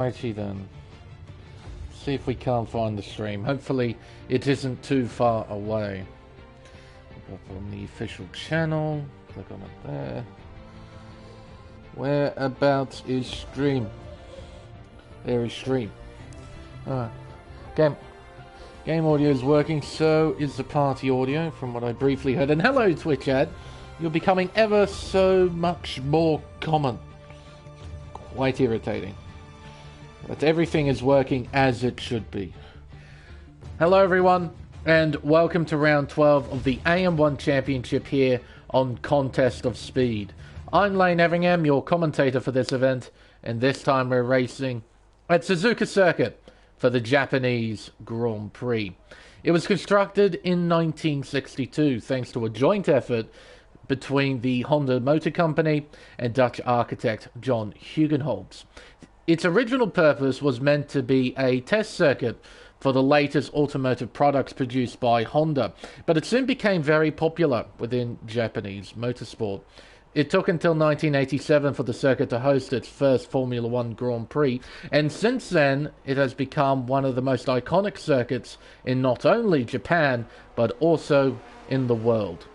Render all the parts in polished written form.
Righty then. See if we can't find the stream. Hopefully it isn't too far away. Look up on the official channel. Click on it there. Whereabouts is stream? There is stream. Alright. Game audio is working, so is the party audio, from what I briefly heard. And hello, Twitch ad. You're becoming ever so much more common. Quite irritating. But everything is working as it should be. Hello, everyone, and welcome to round 12 of the AM1 Championship here on Contest of Speed. I'm Lane Everingham, your commentator for this event, and this time we're racing at Suzuka Circuit for the Japanese Grand Prix. It was constructed in 1962 thanks to a joint effort between the Honda Motor Company and Dutch architect John Hugenholtz. Its original purpose was meant to be a test circuit for the latest automotive products produced by Honda, but it soon became very popular within Japanese motorsport. It took until 1987 for the circuit to host its first Formula One Grand Prix, and since then it has become one of the most iconic circuits in not only Japan, but also in the world.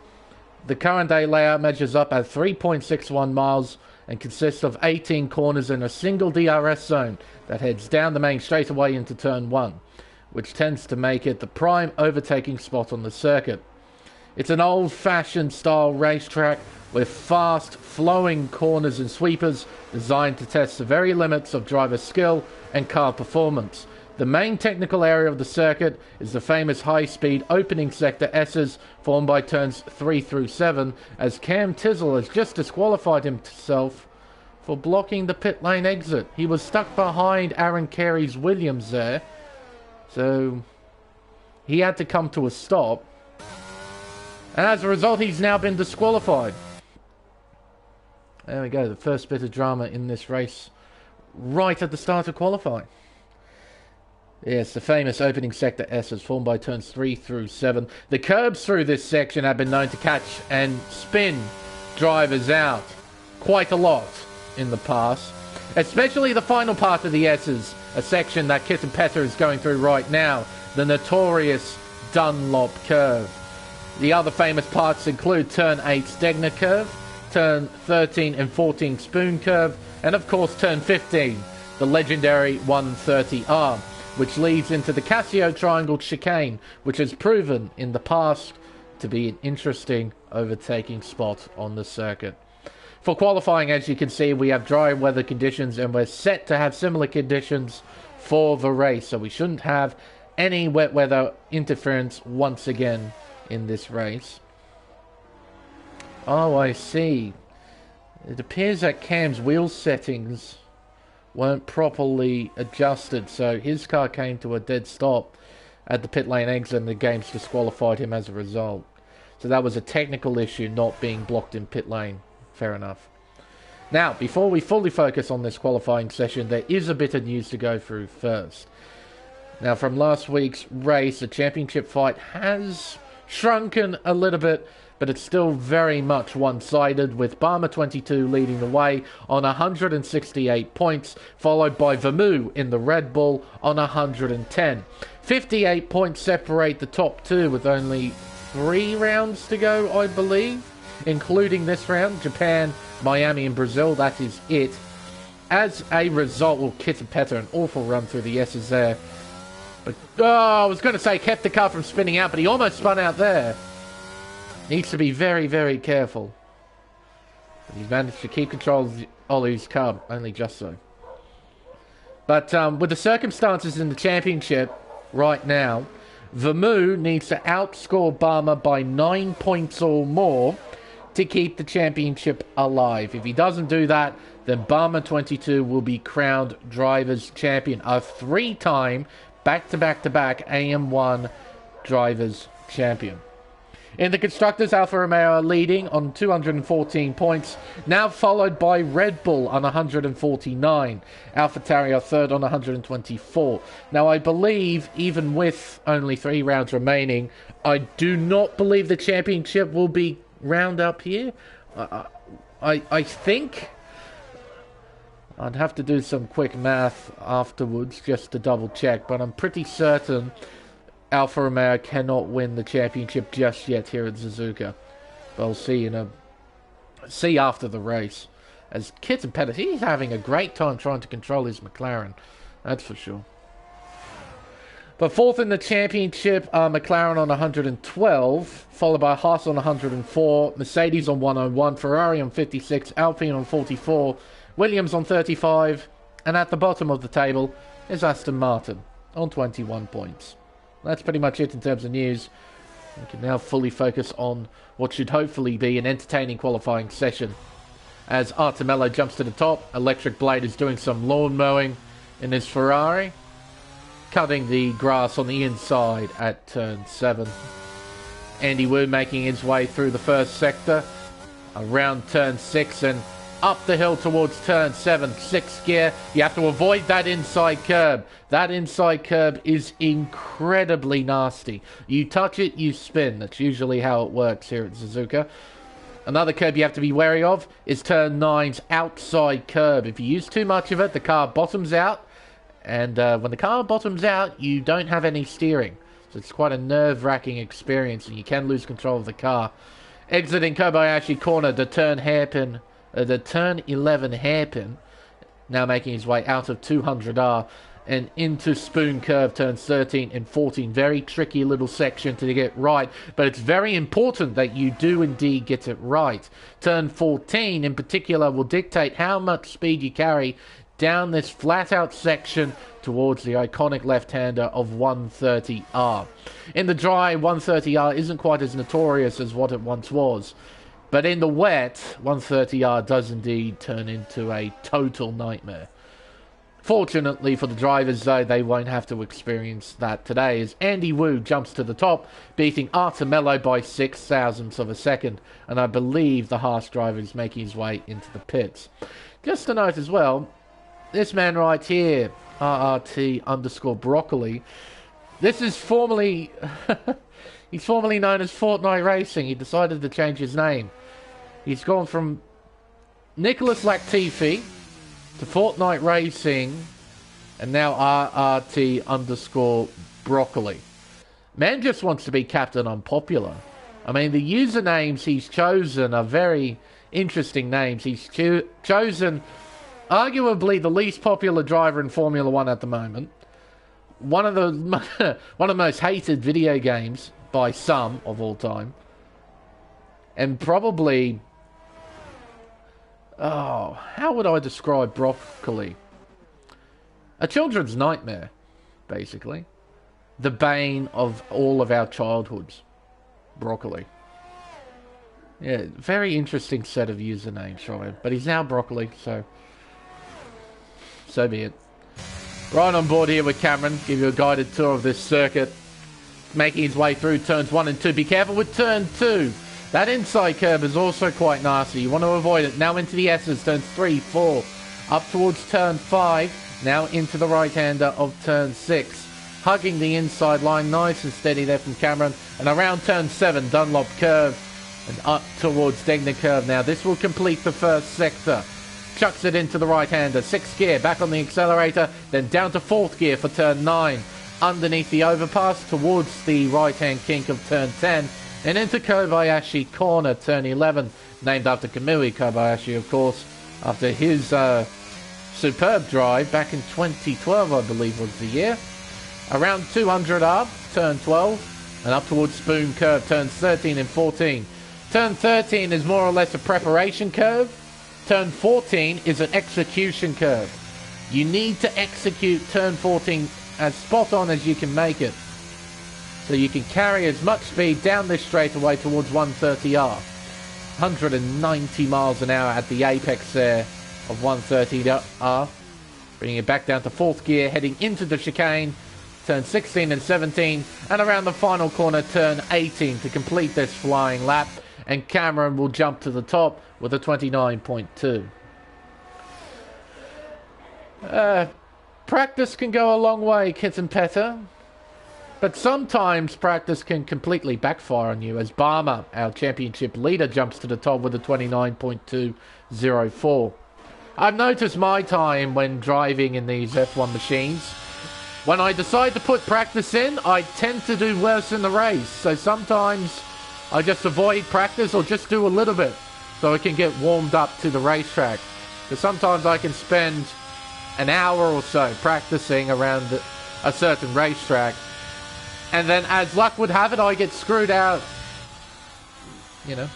The current day layout measures up at 3.61 miles and consists of 18 corners in a single DRS zone that heads down the main straightaway into Turn 1, which tends to make it the prime overtaking spot on the circuit. It's an old-fashioned style racetrack with fast, flowing corners and sweepers designed to test the very limits of driver skill and car performance. The main technical area of the circuit is the famous high-speed opening sector S's formed by turns 3 through 7, as Cam Tissell has just disqualified himself for blocking the pit lane exit. He was stuck behind Aaron Carey's Williams there, so he had to come to a stop. And as a result, he's now been disqualified. There we go, the first bit of drama in this race right at the start of qualifying. Yes, the famous opening sector S is formed by turns 3 through 7. The curbs through this section have been known to catch and spin drivers out quite a lot in the past. Especially the final part of the S's, a section that Kit and Petter is going through right now, the notorious Dunlop curve. The other famous parts include turn 8 Stegner curve, turn 13 and 14 Spoon curve, and of course turn 15, the legendary 130R, which leads into the Casio Triangle chicane, which has proven in the past to be an interesting overtaking spot on the circuit. For qualifying, as you can see, we have dry weather conditions, and we're set to have similar conditions for the race, so we shouldn't have any wet weather interference once again in this race. Oh, I see. It appears that Cam's wheel settings weren't properly adjusted, so his car came to a dead stop at the pit lane exit and the game's disqualified him as a result. So that was a technical issue, not being blocked in pit lane. Fair enough. Now, before we fully focus on this qualifying session, there is a bit of news to go through first. Now, from last week's race, the championship fight has shrunken a little bit, but it's still very much one-sided, with Barmer 22 leading the way on 168 points, followed by Vermu in the Red Bull on 110. 58 points separate the top two, with only 3 rounds to go, I believe, including this round. Japan, Miami and Brazil, that is it. As a result, well, Kit and Petter, an awful run through the S's there. But, I was going to say kept the car from spinning out, but he almost spun out there. Needs to be very, very careful. But he's managed to keep control of Ollie's car, only just so. But with the circumstances in the championship right now, Vermu needs to outscore Barmer by 9 points or more to keep the championship alive. If he doesn't do that, then Barmer 22 will be crowned Drivers' Champion, a 3-time back-to-back-to-back AM1 Drivers' Champion. In the Constructors, Alfa Romeo are leading on 214 points, now followed by Red Bull on 149. AlphaTauri are third on 124. Now, I believe, even with only 3 rounds remaining, I do not believe the championship will be round up here. I think I'd have to do some quick math afterwards just to double check, but I'm pretty certain Alfa Romeo cannot win the championship just yet here at Suzuka. But we'll see after the race. As Kitten Pettis, he's having a great time trying to control his McLaren. That's for sure. But fourth in the championship are McLaren on 112, followed by Haas on 104, Mercedes on 101, Ferrari on 56, Alpine on 44, Williams on 35, and at the bottom of the table is Aston Martin on 21 points. That's pretty much it in terms of news. We can now fully focus on what should hopefully be an entertaining qualifying session. As Artemello jumps to the top, Electric Blade is doing some lawn mowing in his Ferrari, cutting the grass on the inside at turn 7. Andy Wu making his way through the first sector, around turn 6 and up the hill towards turn 7, 6th gear. You have to avoid that inside curb. That inside curb is incredibly nasty. You touch it, you spin. That's usually how it works here at Suzuka. Another curb you have to be wary of is turn 9's outside curb. If you use too much of it, the car bottoms out. And when the car bottoms out, you don't have any steering. So it's quite a nerve-wracking experience, and you can lose control of the car. Exiting Kobayashi corner, the turn 11 hairpin, now making his way out of 200R and into Spoon Curve, turns 13 and 14. Very tricky little section to get right, but it's very important that you do indeed get it right. Turn 14 in particular will dictate how much speed you carry down this flat-out section towards the iconic left-hander of 130R. In the dry, 130R isn't quite as notorious as what it once was, but in the wet, 130R does indeed turn into a total nightmare. Fortunately for the drivers, though, they won't have to experience that today, as Andy Wu jumps to the top, beating Artemello by 6,000ths of a second, and I believe the Haas driver is making his way into the pits. Just to note as well, this man right here, RRT_broccoli, this is formerly, he's formerly known as Fortnite Racing. He decided to change his name. He's gone from Nicholas Latifi to Fortnite Racing, and now RRT_broccoli. Man just wants to be Captain Unpopular. I mean, the usernames he's chosen are very interesting names. He's chosen arguably the least popular driver in Formula 1 at the moment. One of the most hated video games by some of all time. And probably, how would I describe broccoli? A children's nightmare, basically. The bane of all of our childhoods. Broccoli. Yeah, very interesting set of usernames from him. But he's now broccoli, so be it. Right on board here with Cameron, give you a guided tour of this circuit. Making his way through turns 1 and 2. Be careful with turn 2. That inside curb is also quite nasty. You want to avoid it. Now into the S's, turns 3, 4. Up towards turn 5. Now into the right-hander of turn 6. Hugging the inside line, nice and steady there from Cameron. And around turn 7, Dunlop curve. And up towards Degner curve. Now this will complete the first sector. Chucks it into the right-hander. 6th gear, back on the accelerator. Then down to 4th gear for turn 9. Underneath the overpass towards the right-hand kink of turn 10. And into Kobayashi corner, turn 11. Named after Kamui Kobayashi, of course. After his superb drive back in 2012, I believe was the year. Around 200 up, turn 12. And up towards Spoon Curve, turns 13 and 14. Turn 13 is more or less a preparation curve. Turn 14 is an execution curve. You need to execute turn 14 as spot on as you can make it, so you can carry as much speed down this straightaway towards 130R. 190 miles an hour at the apex there of 130R. Bringing it back down to 4th gear, heading into the chicane. Turn 16 and 17, and around the final corner, turn 18 to complete this flying lap. And Cameron will jump to the top with a 29.2. Practice can go a long way, Kitten Petter. But sometimes practice can completely backfire on you, as Barmer, our championship leader, jumps to the top with a 29.204. I've noticed my time when driving in these F1 machines. When I decide to put practice in, I tend to do worse in the race. So sometimes I just avoid practice or just do a little bit so I can get warmed up to the racetrack. Because sometimes I can spend an hour or so practicing around a certain racetrack. And then, as luck would have it, I get screwed out. You know,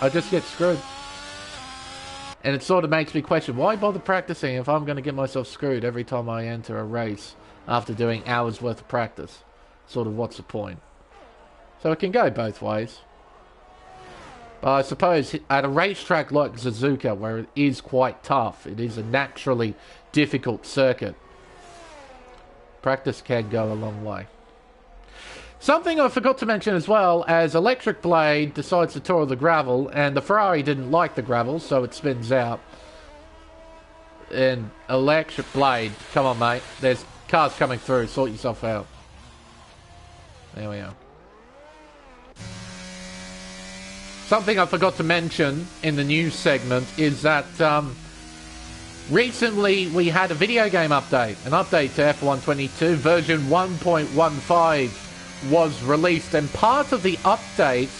I just get screwed. And it sort of makes me question, why bother practicing if I'm going to get myself screwed every time I enter a race after doing hours worth of practice? Sort of, what's the point? So it can go both ways. But I suppose at a racetrack like Suzuka, where it is quite tough, it is a naturally difficult circuit, practice can go a long way. Something I forgot to mention as well, as Electric Blade decides to tour the gravel, and the Ferrari didn't like the gravel, so it spins out. And Electric Blade, come on mate, there's cars coming through, sort yourself out. There we are. Something I forgot to mention in the news segment is that recently we had a video game update, an update to F1 22, version 1.15. was released, and part of the update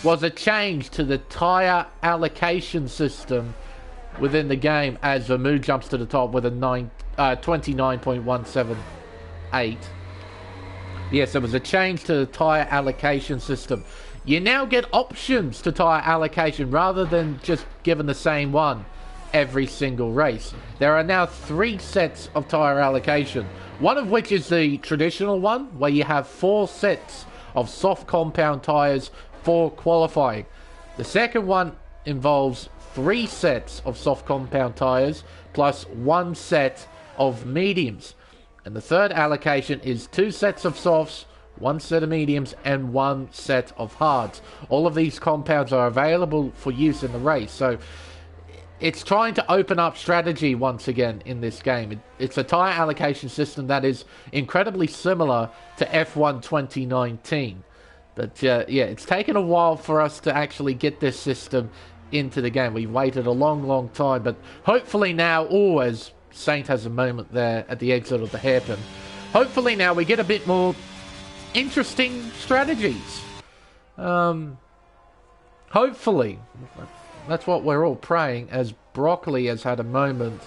was a change to the tyre allocation system within the game as Vermu jumps to the top with a 29.178. Yes, there was a change to the tyre allocation system. You now get options to tyre allocation rather than just given the same one every single race. There are now 3 sets of tyre allocation. One of which is the traditional one, where you have 4 sets of soft compound tyres for qualifying. The second one involves 3 sets of soft compound tyres plus 1 set of mediums. And the third allocation is 2 sets of softs, 1 set of mediums, and 1 set of hards. All of these compounds are available for use in the race. So it's trying to open up strategy once again in this game. It's a tyre allocation system that is incredibly similar to F1 2019. But yeah, it's taken a while for us to actually get this system into the game. We've waited a long time, but hopefully now, as Saint has a moment there at the exit of the hairpin, hopefully now we get a bit more interesting strategies. Hopefully. That's what we're all praying, as Broccoli has had a moment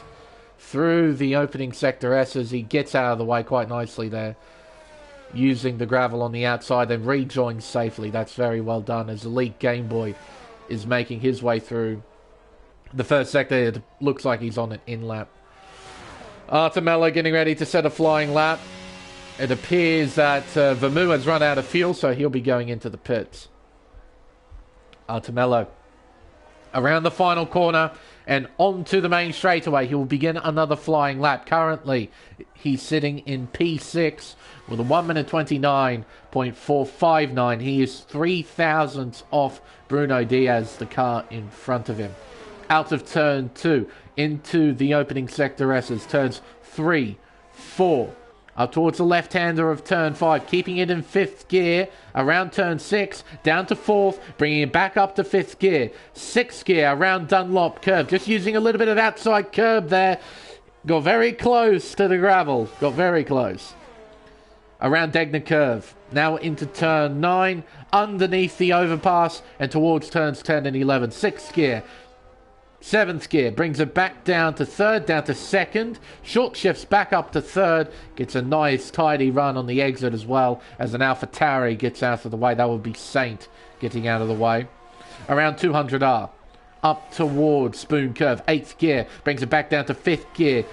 through the opening sector S as he gets out of the way quite nicely there, using the gravel on the outside and rejoins safely. That's very well done as Elite Game Boy is making his way through the first sector. It looks like he's on an in-lap. Artemello getting ready to set a flying lap. It appears that Vermu has run out of fuel, so he'll be going into the pits. Artemello around the final corner and onto the main straightaway. He will begin another flying lap. Currently, he's sitting in P6 with a 1 minute 29.459. He is 3 thousandths off Bruno Diaz, the car in front of him. Out of turn 2 into the opening sector S's. Turns 3, 4. Up towards the left-hander of turn 5, keeping it in 5th gear, around turn 6, down to 4th, bringing it back up to 5th gear. 6th gear, around Dunlop curve, just using a little bit of outside curb there. Got very close to the gravel, got very close. Around Degner curve, now into turn 9, underneath the overpass, and towards turns 10 and 11. 6th gear. 7th gear, brings it back down to 3rd, down to 2nd, short shifts back up to 3rd, gets a nice tidy run on the exit as well, as an AlphaTauri gets out of the way. That would be Saint getting out of the way. Around 200R, up towards Spoon Curve, 8th gear, brings it back down to 5th gear,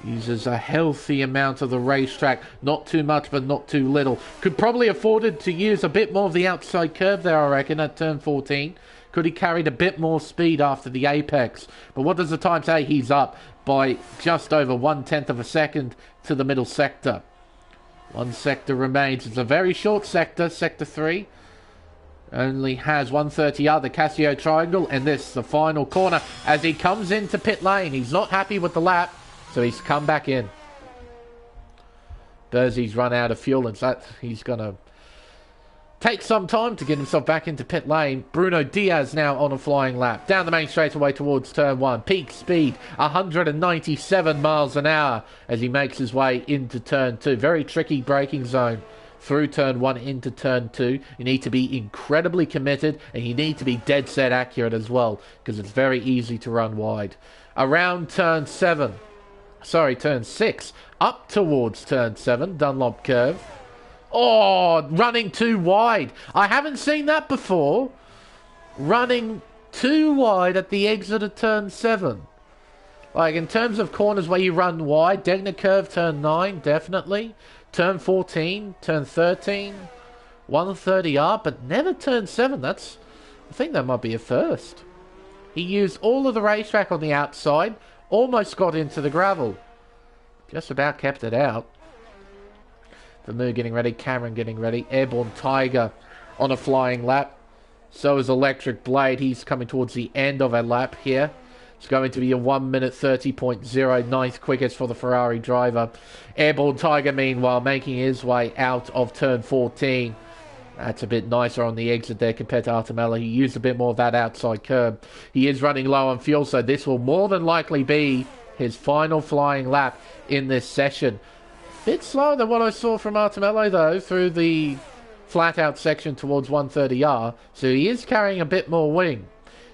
uses a healthy amount of the racetrack, not too much but not too little. Could probably afford to use a bit more of the outside curve there, I reckon, at turn 14. Could he carried a bit more speed after the apex? But what does the time say? He's up by just over 1/10 of a second to the middle sector. 1 sector remains. It's a very short sector, sector 3. Only has 130R, the Casio Triangle, and this, the final corner, as he comes into pit lane. He's not happy with the lap, so he's come back in. Bersie's run out of fuel, and so he's going to Takes some time to get himself back into pit lane. Bruno Diaz now on a flying lap. Down the main straightaway towards turn 1. Peak speed, 197 miles an hour as he makes his way into turn 2. Very tricky braking zone through turn 1 into turn 2. You need to be incredibly committed and you need to be dead set accurate as well because it's very easy to run wide. Around turn 6, up towards turn 7, Dunlop curve. Oh, running too wide. I haven't seen that before. Running too wide at the exit of turn 7. Like, in terms of corners where you run wide, Degner curve, turn 9, definitely. Turn 14, turn 13, 130R, but never turn 7. I think that might be a first. He used all of the racetrack on the outside, almost got into the gravel. Just about kept it out. Vermeer getting ready, Cameron getting ready, Airborne Tiger on a flying lap. So is Electric Blade. He's coming towards the end of a lap here. It's going to be a 1 minute 30.0, ninth quickest for the Ferrari driver. Airborne Tiger, meanwhile, making his way out of turn 14. That's a bit nicer on the exit there compared to Artemella. He used a bit more of that outside curb. He is running low on fuel, so this will more than likely be his final flying lap in this session. Bit slower than what I saw from Artemello, though, through the flat-out section towards 130R. So he is carrying a bit more wing.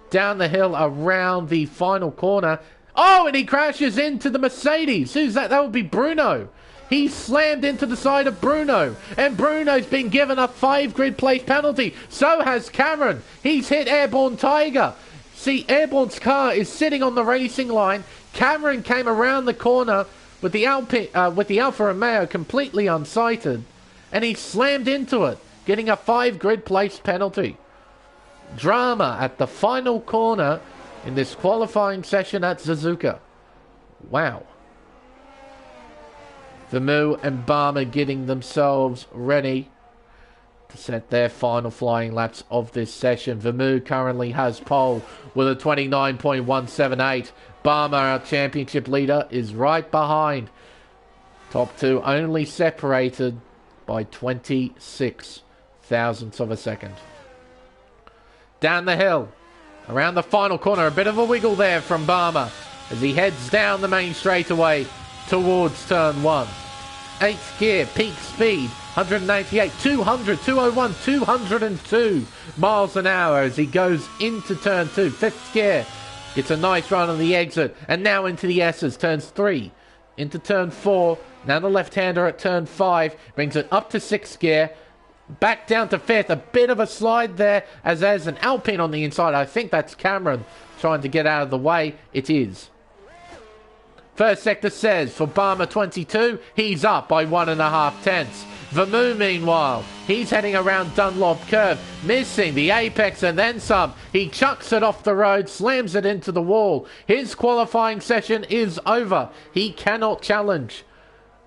Down the hill around the final corner. Oh, and he crashes into the Mercedes. Who's that? That would be Bruno. He slammed into the side of Bruno. And Bruno's been given a 5 grid place penalty. So has Cameron. He's hit Airborne Tiger. See, Airborne's car is sitting on the racing line. Cameron came around the corner with the Alfa Romeo completely unsighted, and he slammed into it, getting a 5 grid place penalty. Drama at the final corner in this qualifying session at Suzuka. Wow. Vermeer and Barmer getting themselves ready to set their final flying laps of this session. Vermeer currently has pole with a 29.178. Barmer, our championship leader, is right behind. Top two only separated by 26 thousandths of a second. Down the hill, around the final corner, a bit of a wiggle there from Barmer as he heads down the main straightaway towards turn 1. 8th gear, peak speed, 188, 200, 201, 202 miles an hour as he goes into turn 2. 5th gear, gets a nice run on the exit, and now into the S's, turns 3, into turn 4, now the left-hander at turn 5, brings it up to 6th gear, back down to 5th, a bit of a slide there, as there's an Alpine on the inside. I think that's Cameron trying to get out of the way. It is. First sector says, for Barmer 22, he's up by 1.5 tenths. Vermeer, meanwhile, he's heading around Dunlop curve, missing the apex and then some. He chucks it off the road, slams it into the wall. His qualifying session is over. He cannot challenge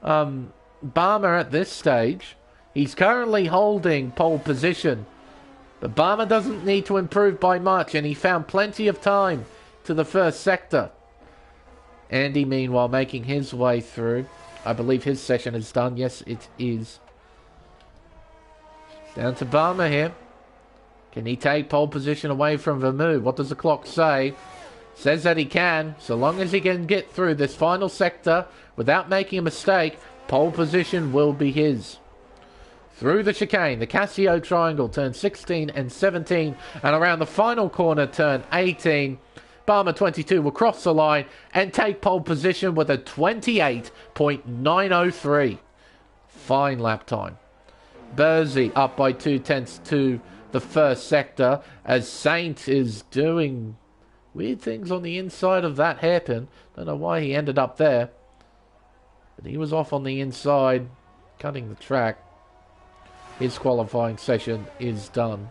Barmer at this stage. He's currently holding pole position, but Barmer doesn't need to improve by much, and he found plenty of time to the first sector. Andy, meanwhile, making his way through. I believe his session is done. Yes, it is. Down to Barmer here. Can he take pole position away from Vermeer? What does the clock say? Says that he can. So long as he can get through this final sector without making a mistake, pole position will be his. Through the chicane, the Casio triangle, turn 16 and 17. And around the final corner, turn 18. Barmer 22 will cross the line and take pole position with a 28.903. Fine lap time. Bursey up by 2 tenths to the first sector as Saint is doing weird things on the inside of that hairpin. Don't know why he ended up there, but he was off on the inside cutting the track. His qualifying session is done.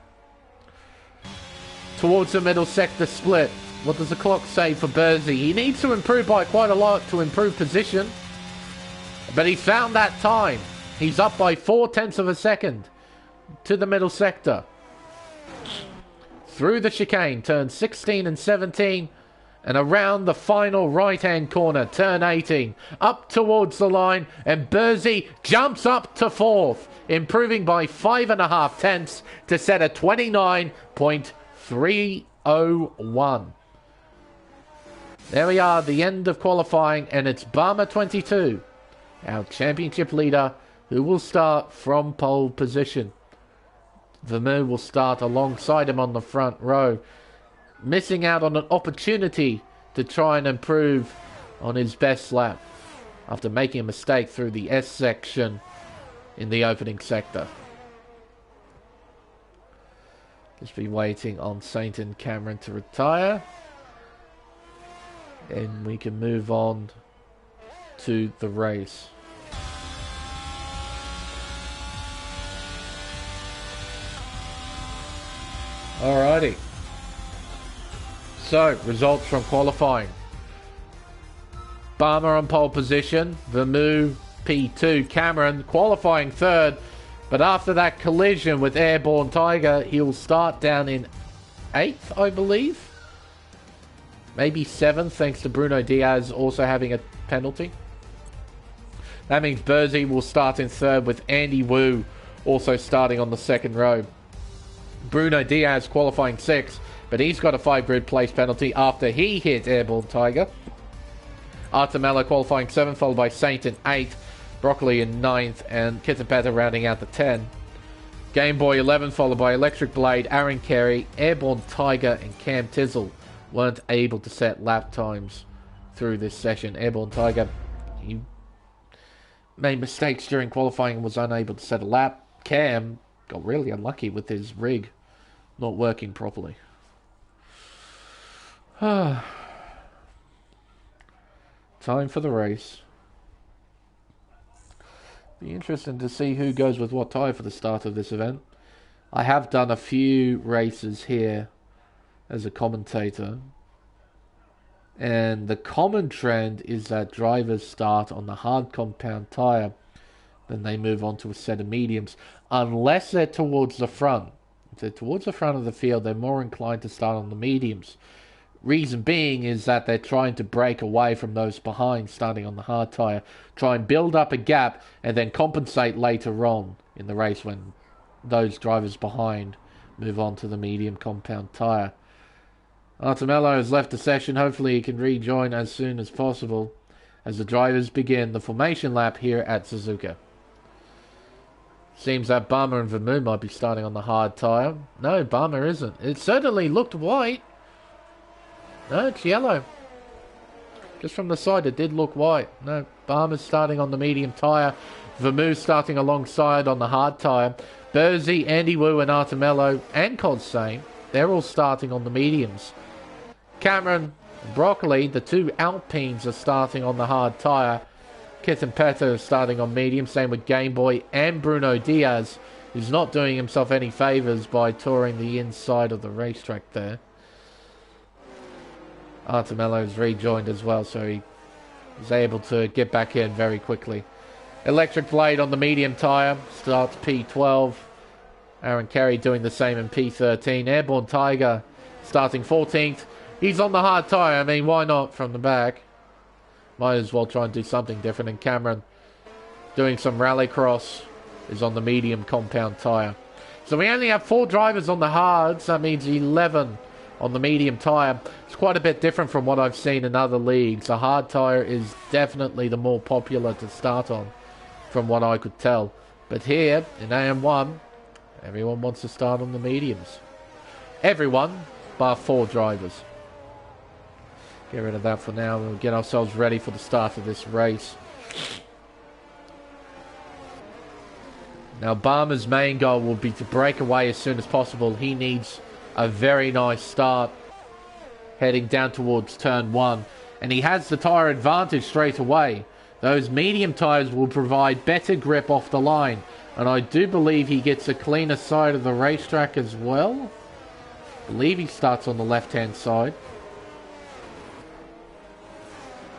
Towards the middle sector split. What does the clock say for Bursey? He needs to improve by quite a lot to improve position, but he found that time. He's up by 4 tenths of a second to the middle sector. Through the chicane, turns 16 and 17. And around the final right-hand corner, turn 18, up towards the line, and Burzy jumps up to 4th, improving by 5.5 tenths to set a 29.301. There we are, the end of qualifying, and it's Barmer 22, our championship leader, who will start from pole position. Vermeer will start alongside him on the front row, missing out on an opportunity to try and improve on his best lap after making a mistake through the S section in the opening sector. Just be waiting on Saint and Cameron to retire, and we can move on to the race. Alrighty. So, results from qualifying. Barmer on pole position, Vermeer P2, Cameron qualifying 3rd, but after that collision with Airborne Tiger, he'll start down in 8th, I believe. Maybe 7th, thanks to Bruno Diaz also having a penalty. That means Burzy will start in 3rd with Andy Wu also starting on the 2nd row. Bruno Diaz qualifying 6th, but he's got a 5-grid place penalty after he hit Airborne Tiger. Artemello qualifying 7th, followed by Saint in 8th, Broccoli in 9th, and Kittenpetter rounding out the 10. Game Boy 11th, followed by Electric Blade, Aaron Carey, Airborne Tiger, and Cam Tizzle weren't able to set lap times through this session. Airborne Tiger, he made mistakes during qualifying and was unable to set a lap. Cam got really unlucky with his rig not working properly. Time for the race. Be interesting to see who goes with what tyre for the start of this event. I have done a few races here as a commentator, and the common trend is that drivers start on the hard compound tyre, then they move on to a set of mediums, unless they're towards the front. If they're towards the front of the field, they're more inclined to start on the mediums. Reason being is that they're trying to break away from those behind, starting on the hard tyre, try and build up a gap, and then compensate later on in the race when those drivers behind move on to the medium compound tyre. Artemello has left the session. Hopefully he can rejoin as soon as possible as the drivers begin the formation lap here at Suzuka. Seems that Barmer and Vermeer might be starting on the hard tyre. No, Barmer isn't. It certainly looked white. No, it's yellow. Just from the side, it did look white. No, Barmer's starting on the medium tyre. Vermeer starting alongside on the hard tyre. Burzy, Andy Wu and Artemello and Cossain, they're all starting on the mediums. Cameron and Broccoli, the two Alpines, are starting on the hard tyre. Kittenpetter is starting on medium. Same with Game Boy and Bruno Diaz, who's not doing himself any favours by touring the inside of the racetrack there. Artemello's rejoined as well, so he was able to get back in very quickly. Electric Blade on the medium tyre, starts P12. Aaron Carey doing the same in P13. Airborne Tiger starting 14th. He's on the hard tyre. I mean, why not from the back? Might as well try and do something different. And Cameron, doing some rallycross, is on the medium compound tyre. So we only have 4 drivers on the hards. That means 11 on the medium tyre. It's quite a bit different from what I've seen in other leagues. The hard tyre is definitely the more popular to start on, from what I could tell. But here, in AM1, everyone wants to start on the mediums. Everyone, bar 4 drivers. Get rid of that for now. We'll get ourselves ready for the start of this race. Now, Barmer's main goal will be to break away as soon as possible. He needs a very nice start heading down towards turn 1. And he has the tyre advantage straight away. Those medium tyres will provide better grip off the line. And I do believe he gets a cleaner side of the racetrack as well. I believe he starts on the left-hand side.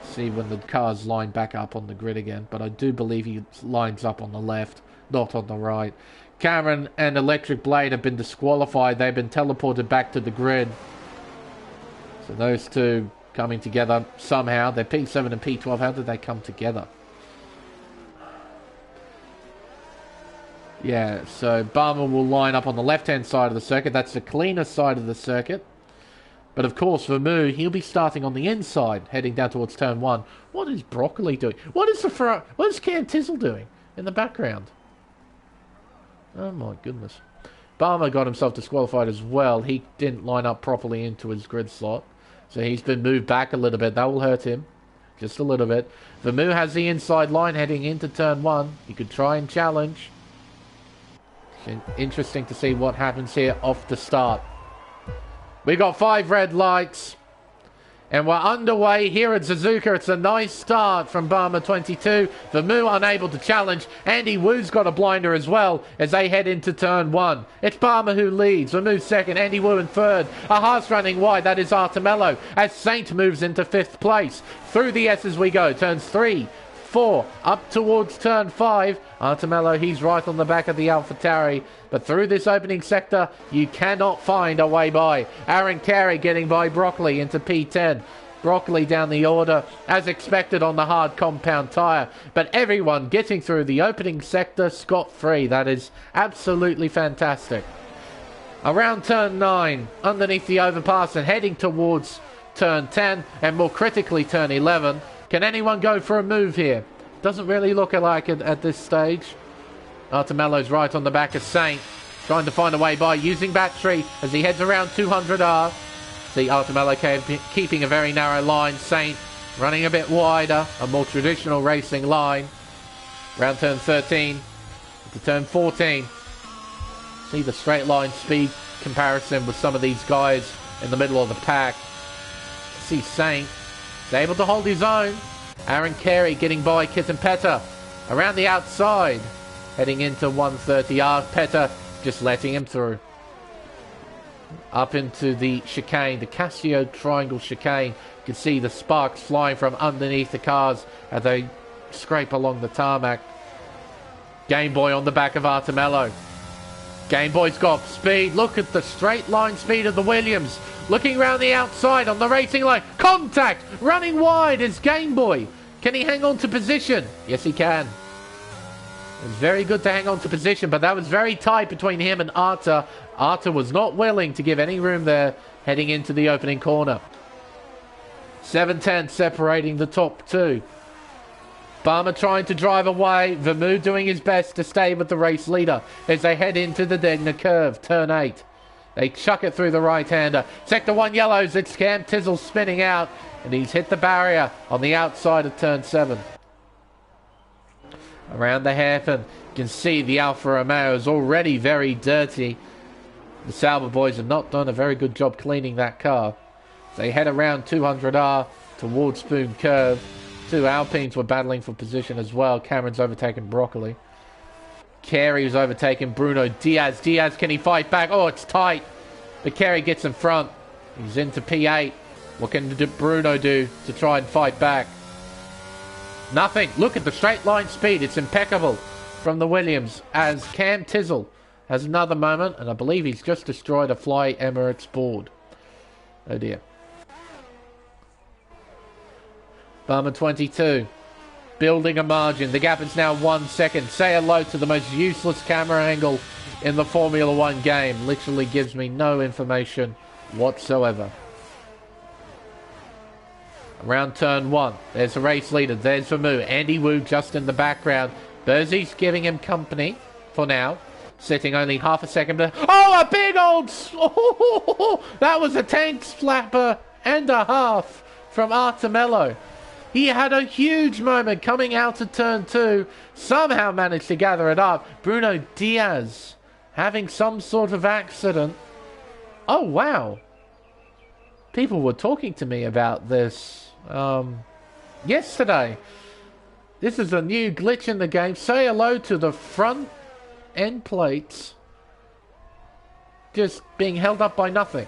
See when the cars line back up on the grid again. But I do believe he lines up on the left, not on the right. Cameron and Electric Blade have been disqualified. They've been teleported back to the grid. So those two coming together somehow. They're P7 and P12. How did they come together? Yeah, so Barmer will line up on the left-hand side of the circuit. That's the cleaner side of the circuit. But of course, Vermeulen, he'll be starting on the inside, heading down towards turn 1. What is Broccoli doing? What is Cam Tizzle doing in the background? Oh my goodness. Barmer got himself disqualified as well. He didn't line up properly into his grid slot. So he's been moved back a little bit. That will hurt him. Just a little bit. Vermeulen has the inside line heading into turn 1. He could try and challenge. Interesting to see what happens here off the start. We got 5 red lights. And we're underway here at Suzuka. It's a nice start from Barmer 22. Vermeulen unable to challenge. Andy Wu's got a blinder as well as they head into turn 1. It's Barmer who leads. Vermeulen second. Andy Wu in third. A Haas running wide. That is Artemello as Saint moves into 5th place. Through the S's we go. Turns 3, 4, up towards turn 5. Artemello, he's right on the back of the AlphaTauri. But through this opening sector, you cannot find a way by. Aaron Carey getting by Broccoli into P10. Broccoli down the order, as expected on the hard compound tyre. But everyone getting through the opening sector scot-free. That is absolutely fantastic. Around turn 9, underneath the overpass and heading towards turn 10, and more critically turn 11. Can anyone go for a move here? Doesn't really look like it at this stage. Artemello's right on the back of Saint, trying to find a way by using battery as he heads around 200R. See Artemello keeping a very narrow line. Saint running a bit wider, a more traditional racing line. Round turn 13 to turn 14. See the straight line speed comparison with some of these guys in the middle of the pack. See Saint is able to hold his own. Aaron Carey getting by Kittempeta around the outside, heading into 130R. Peta just letting him through. Up into the chicane, the Casio Triangle chicane. You can see the sparks flying from underneath the cars as they scrape along the tarmac. Game Boy on the back of Artemello. Game Boy's got speed. Look at the straight line speed of the Williams. Looking around the outside on the racing line. Contact! Running wide is Game Boy. Can he hang on to position? Yes, he can. It was very good to hang on to position, but that was very tight between him and Arta. Arta was not willing to give any room there heading into the opening corner. 7-10 separating the top two. Barmer trying to drive away. Vermeulen doing his best to stay with the race leader as they head into the Degner curve, turn 8. They chuck it through the right-hander. Sector 1 yellows. It's Cam Tizzle spinning out, and he's hit the barrier on the outside of turn 7. Around the hairpin, you can see the Alfa Romeo is already very dirty. The Sauber boys have not done a very good job cleaning that car. They head around 200R towards Spoon Curve. 2 Alpines were battling for position as well. Cameron's overtaken Broccoli. Carey's overtaken Bruno Diaz. Diaz, can he fight back? Oh, it's tight. But Carey gets in front. He's into P8. What can Bruno do to try and fight back? Nothing. Look at the straight line speed. It's impeccable from the Williams as Cam Tizzle has another moment, and I believe he's just destroyed a Fly Emirates board. Oh dear. Barmer 22. Building a margin. The gap is now 1 second. Say hello to the most useless camera angle in the Formula 1 game. Literally gives me no information whatsoever. Around turn 1. There's the race leader. There's Vermeulen. Andy Wu just in the background. Berzie's giving him company for now. Sitting only half a second. Oh, a big old... Oh, that was a tank slapper and a half from Artemello. He had a huge moment coming out of turn 2. Somehow managed to gather it up. Bruno Diaz having some sort of accident. Oh, wow. People were talking to me about this yesterday. This is a new glitch in the game. Say hello to the front end plates just being held up by nothing.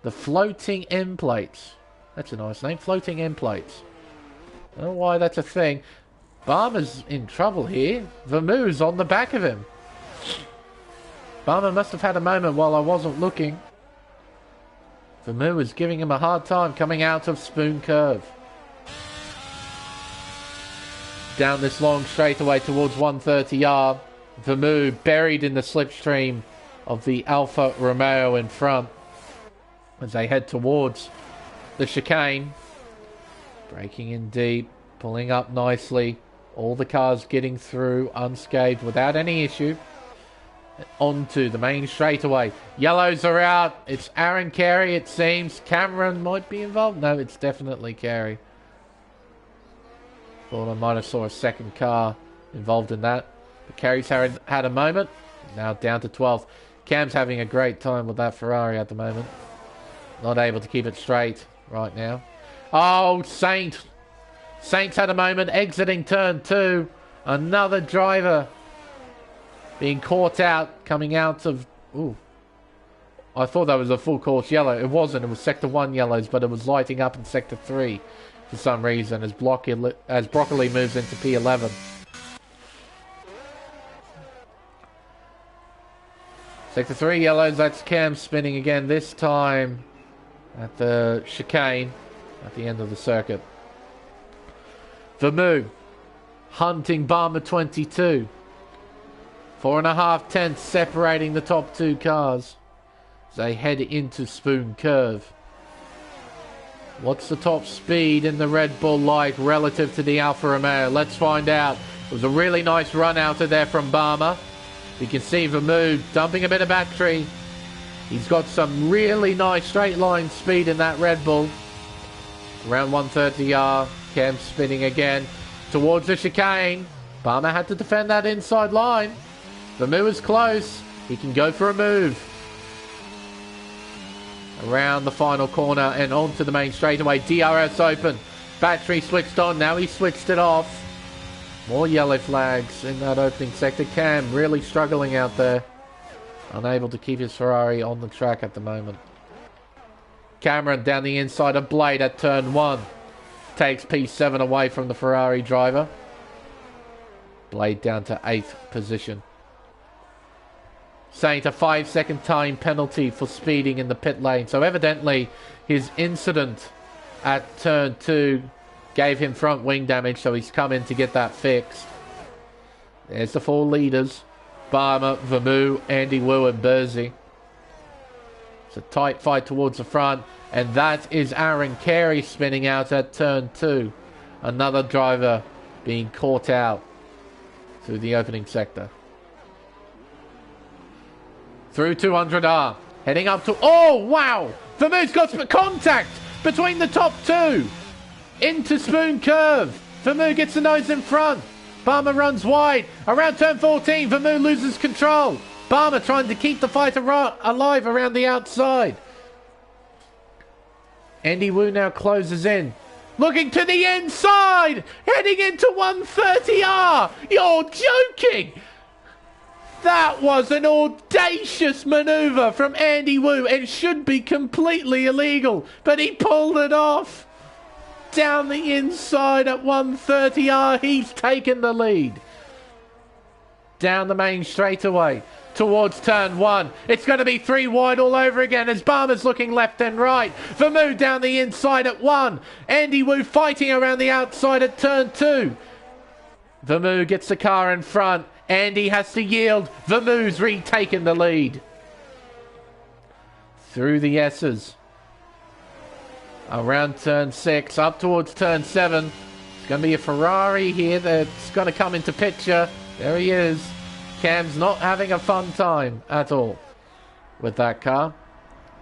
The floating end plates. That's a nice name. Floating end plates. I don't know why that's a thing. Barmer's in trouble here. Vermeulen's on the back of him. Barmer must have had a moment while I wasn't looking. Vermeer is giving him a hard time coming out of Spoon Curve. Down this long straightaway towards 130R. Vermeer buried in the slipstream of the Alfa Romeo in front as they head towards the chicane. Braking in deep, pulling up nicely. All the cars getting through unscathed without any issue. Onto the main straightaway. Yellows are out. It's Aaron Carey, it seems. Cameron might be involved. No, it's definitely Carey. Thought I might have saw a second car involved in that. But Carey's had a moment. Now down to 12th. Cam's having a great time with that Ferrari at the moment. Not able to keep it straight right now. Oh, Saint. Saint's had a moment exiting turn 2. Another driver being caught out, coming out of... Ooh. I thought that was a full course yellow. It wasn't. It was Sector 1 yellows, but it was lighting up in Sector 3 for some reason as Broccoli moves into P11. Sector 3 yellows, that's Cam spinning again, this time at the chicane at the end of the circuit. Vermeer hunting Barmer 22. 4.5 tenths separating the top 2 cars as they head into Spoon Curve. What's the top speed in the Red Bull like relative to the Alfa Romeo? Let's find out. It was a really nice run out of there from Barmer. You can see Vermeer dumping a bit of battery. He's got some really nice straight line speed in that Red Bull. Around 130R. Cam spinning again towards the chicane. Barmer had to defend that inside line. Vermeer was close. He can go for a move. Around the final corner and onto the main straightaway. DRS open. Battery switched on. Now he switched it off. More yellow flags in that opening sector. Cam really struggling out there. Unable to keep his Ferrari on the track at the moment. Cameron down the inside of Blade at turn 1. Takes P7 away from the Ferrari driver. Blade down to 8th position. Saint a 5-second time penalty for speeding in the pit lane. So evidently his incident at turn 2 gave him front wing damage. So he's come in to get that fixed. There's the 4 leaders. Barmer, Vermeer, Andy Wu and Burzy. It's a tight fight towards the front. And that is Aaron Carey spinning out at turn 2. Another driver being caught out through the opening sector. Through 200R. Heading up to... Oh, wow! Vermeer's got some contact between the top 2. Into Spoon Curve. Vermeer gets the nose in front. Barmer runs wide. Around turn 14, Vermeer loses control. Barmer trying to keep the fight alive around the outside. Andy Wu now closes in. Looking to the inside. Heading into 130R. You're joking. That was an audacious manoeuvre from Andy Wu and should be completely illegal. But he pulled it off. Down the inside at 130R. He's taken the lead. Down the main straightaway towards turn 1. It's going to be 3 wide all over again as Barmer's looking left and right. Vermeer down the inside at 1. Andy Wu fighting around the outside at turn 2. Vermeer gets the car in front. Andy has to yield. Vermeer's retaken the lead. Through the S's. Around turn 6. Up towards turn 7. It's going to be a Ferrari here that's going to come into picture. There he is. Cam's not having a fun time at all with that car.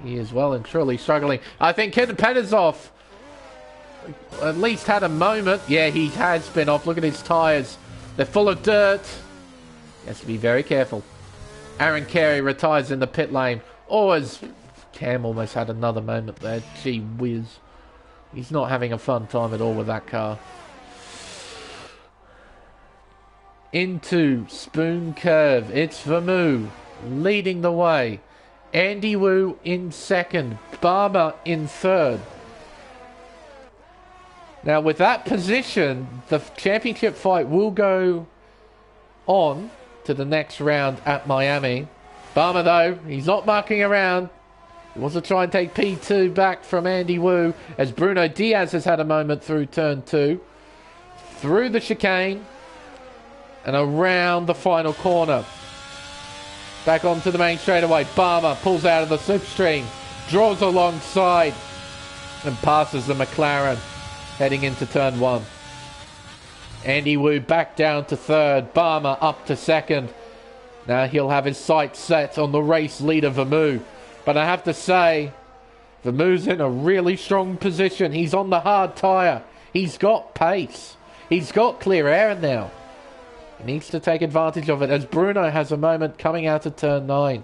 He is well and truly struggling. I think Ken Penizov at least had a moment. Yeah, he has been off. Look at his tyres. They're full of dirt. He has to be very careful. Aaron Carey retires in the pit lane. Oh, as Cam almost had another moment there. Gee whiz. He's not having a fun time at all with that car. Into Spoon Curve. It's Vermeer leading the way. Andy Wu in second. Barmer in third. Now with that position, the championship fight will go on to the next round at Miami. Barmer though, he's not mucking around. He wants to try and take P2 back from Andy Wu as Bruno Diaz has had a moment through turn 2. Through the chicane and around the final corner. Back onto the main straightaway. Barmer pulls out of the slipstream, draws alongside and passes the McLaren heading into turn 1. Andy Wu back down to third. Barmer up to second. Now he'll have his sights set on the race leader Vermeulen. But I have to say, Vermeulen's in a really strong position. He's on the hard tyre. He's got pace. He's got clear air now. He needs to take advantage of it as Bruno has a moment coming out of turn 9.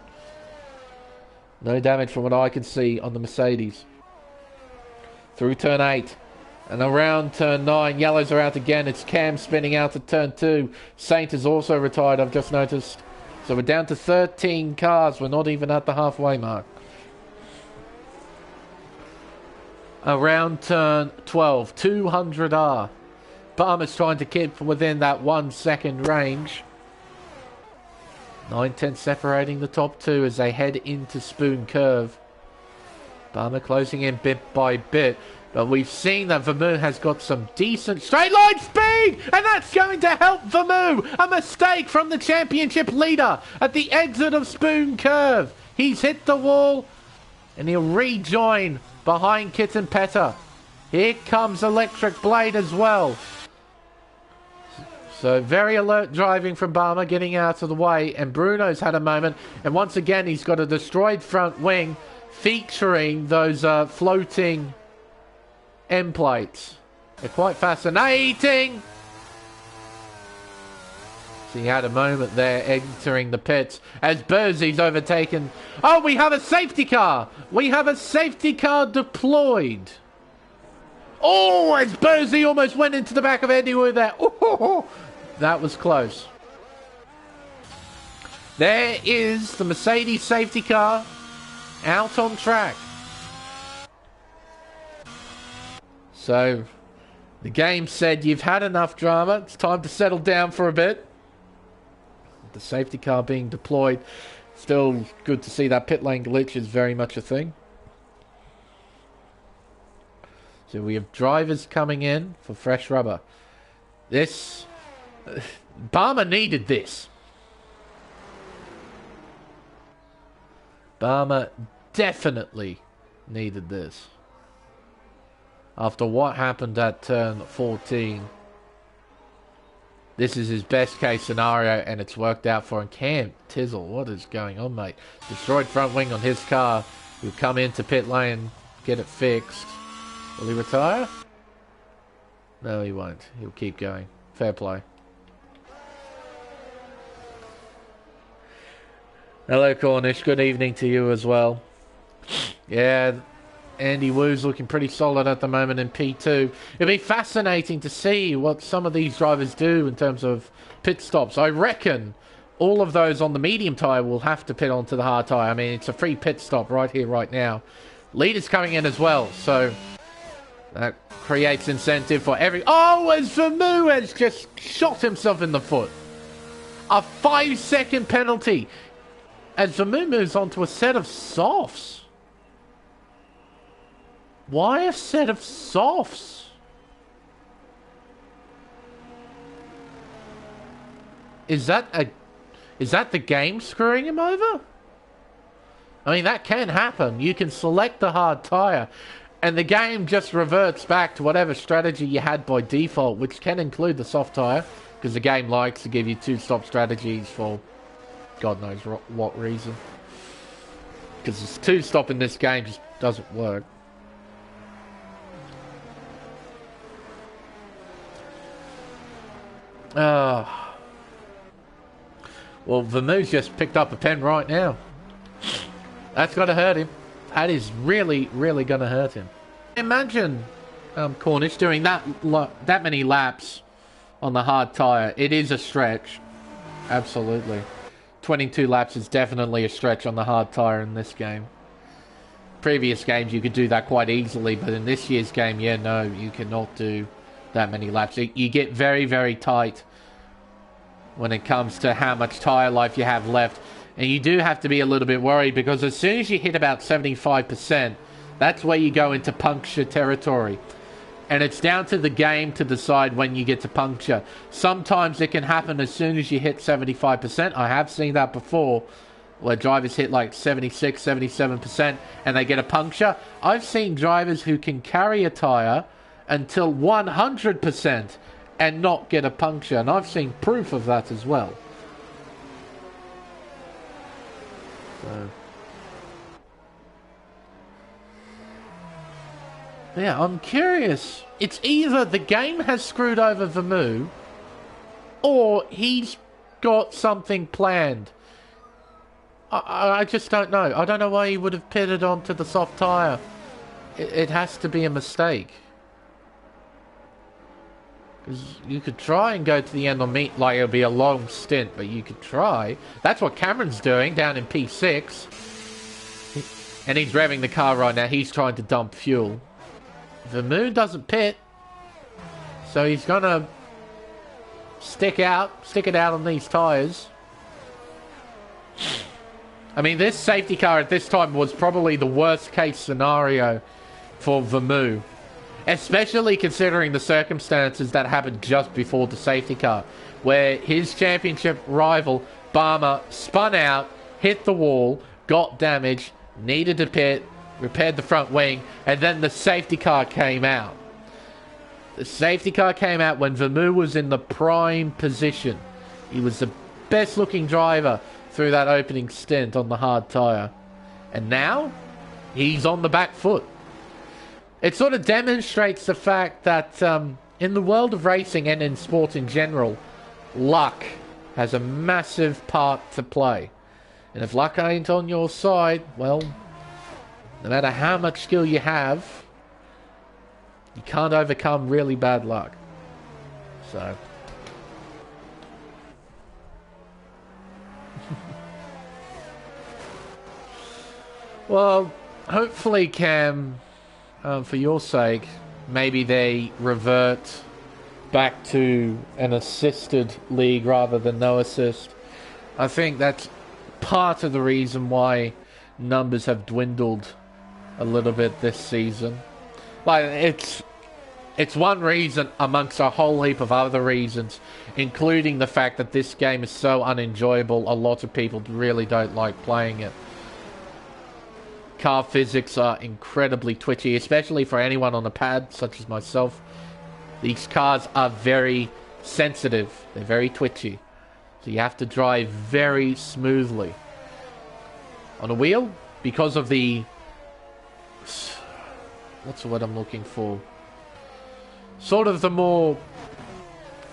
No damage from what I can see on the Mercedes. Through turn 8 and around turn 9. Yellows are out again. It's Cam spinning out of turn 2. Saint is also retired, I've just noticed. So we're down to 13 cars. We're not even at the halfway mark. Around turn 12, 200R. Barmer's trying to keep within that 1 second range. 9-10 separating the top two as they head into Spoon Curve. Barmer closing in bit by bit. But we've seen that Vermeulen has got some decent straight line speed. And that's going to help Vermeulen. A mistake from the championship leader at the exit of Spoon Curve. He's hit the wall. And he'll rejoin behind Kitten Petter. Here comes Electric Blade as well. So very alert driving from Barmer, getting out of the way. And Bruno's had a moment. And once again, he's got a destroyed front wing featuring those floating end plates. They're quite fascinating. So he had a moment there entering the pits as Bursey's overtaken. Oh, we have a safety car. We have a safety car deployed. Oh, as Bursey almost went into the back of Andy Wu there. Oh, that was close. There is the Mercedes safety car out on track. So the game said you've had enough drama. It's time to settle down for a bit. The safety car being deployed. Still good to see that pit lane glitch is very much a thing. So we have drivers coming in for fresh rubber. This... Barmer needed this. Barmer definitely needed this. After what happened at turn 14. This is his best case scenario and it's worked out for him. Cam Tizzle, what is going on, mate? Destroyed front wing on his car. He'll come into pit lane, get it fixed. Will he retire? No, he won't. He'll keep going. Fair play. Hello, Cornish. Good evening to you as well. Yeah, Andy Wu's looking pretty solid at the moment in P2. It'll be fascinating to see what some of these drivers do in terms of pit stops. I reckon all of those on the medium tyre will have to pit onto the hard tyre. I mean, it's a free pit stop right here, right now. Leader's coming in as well, so that creates incentive for every... Oh, as Vermeulen has just shot himself in the foot. A 5-second penalty as Vermeulen moves on to a set of softs. Why a set of softs? Is that the game screwing him over? I mean, that can happen. You can select the hard tyre and the game just reverts back to whatever strategy you had by default, which can include the soft tyre, because the game likes to give you 2-stop strategies for God knows what reason. Because this 2-stop in this game just doesn't work. Well, Vermeulen's just picked up a pen right now. That's going to hurt him. That is really, really going to hurt him. Imagine Cornish doing that many laps on the hard tyre. It is a stretch. Absolutely. 22 laps is definitely a stretch on the hard tyre in this game. Previous games you could do that quite easily, but in this year's game, yeah, no, you cannot do that many laps. You get very, very tight when it comes to how much tyre life you have left. And you do have to be a little bit worried, because as soon as you hit about 75%, that's where you go into puncture territory. And it's down to the game to decide when you get to puncture. Sometimes it can happen as soon as you hit 75%. I have seen that before, where drivers hit like 76, 77% and they get a puncture. I've seen drivers who can carry a tyre until 100% and not get a puncture. And I've seen proof of that as well. So, yeah, I'm curious. It's either the game has screwed over Vermu, or he's got something planned. I just don't know. I don't know why he would have pitted onto the soft tyre. It has to be a mistake. Because you could try and go to the end on meat, like it'll be a long stint, but you could try. That's what Cameron's doing down in P6. And he's revving the car right now. He's trying to dump fuel. Vermu doesn't pit, so he's gonna stick it out on these tyres. I mean, this safety car at this time was probably the worst case scenario for Vermu, especially considering the circumstances that happened just before the safety car, where his championship rival Barmer spun out, hit the wall, got damaged, needed to pit, repaired the front wing, and then the safety car came out. The safety car came out when Vermu was in the prime position. He was the best looking driver through that opening stint on the hard tyre. And now, he's on the back foot. It sort of demonstrates the fact that in the world of racing and in sport in general, luck has a massive part to play. And if luck ain't on your side, well, no matter how much skill you have, you can't overcome really bad luck. So, well, hopefully, Cam, for your sake, maybe they revert back to an assisted league rather than no assist. I think that's part of the reason why numbers have dwindled a little bit this season. Like, it's one reason amongst a whole heap of other reasons, including the fact that this game is so unenjoyable. A lot of people really don't like playing it. Car physics are incredibly twitchy, especially for anyone on a pad such as myself. These cars are very sensitive. They're very twitchy. So you have to drive very smoothly. On a wheel, because of the... what's the word I'm looking for? Sort of the more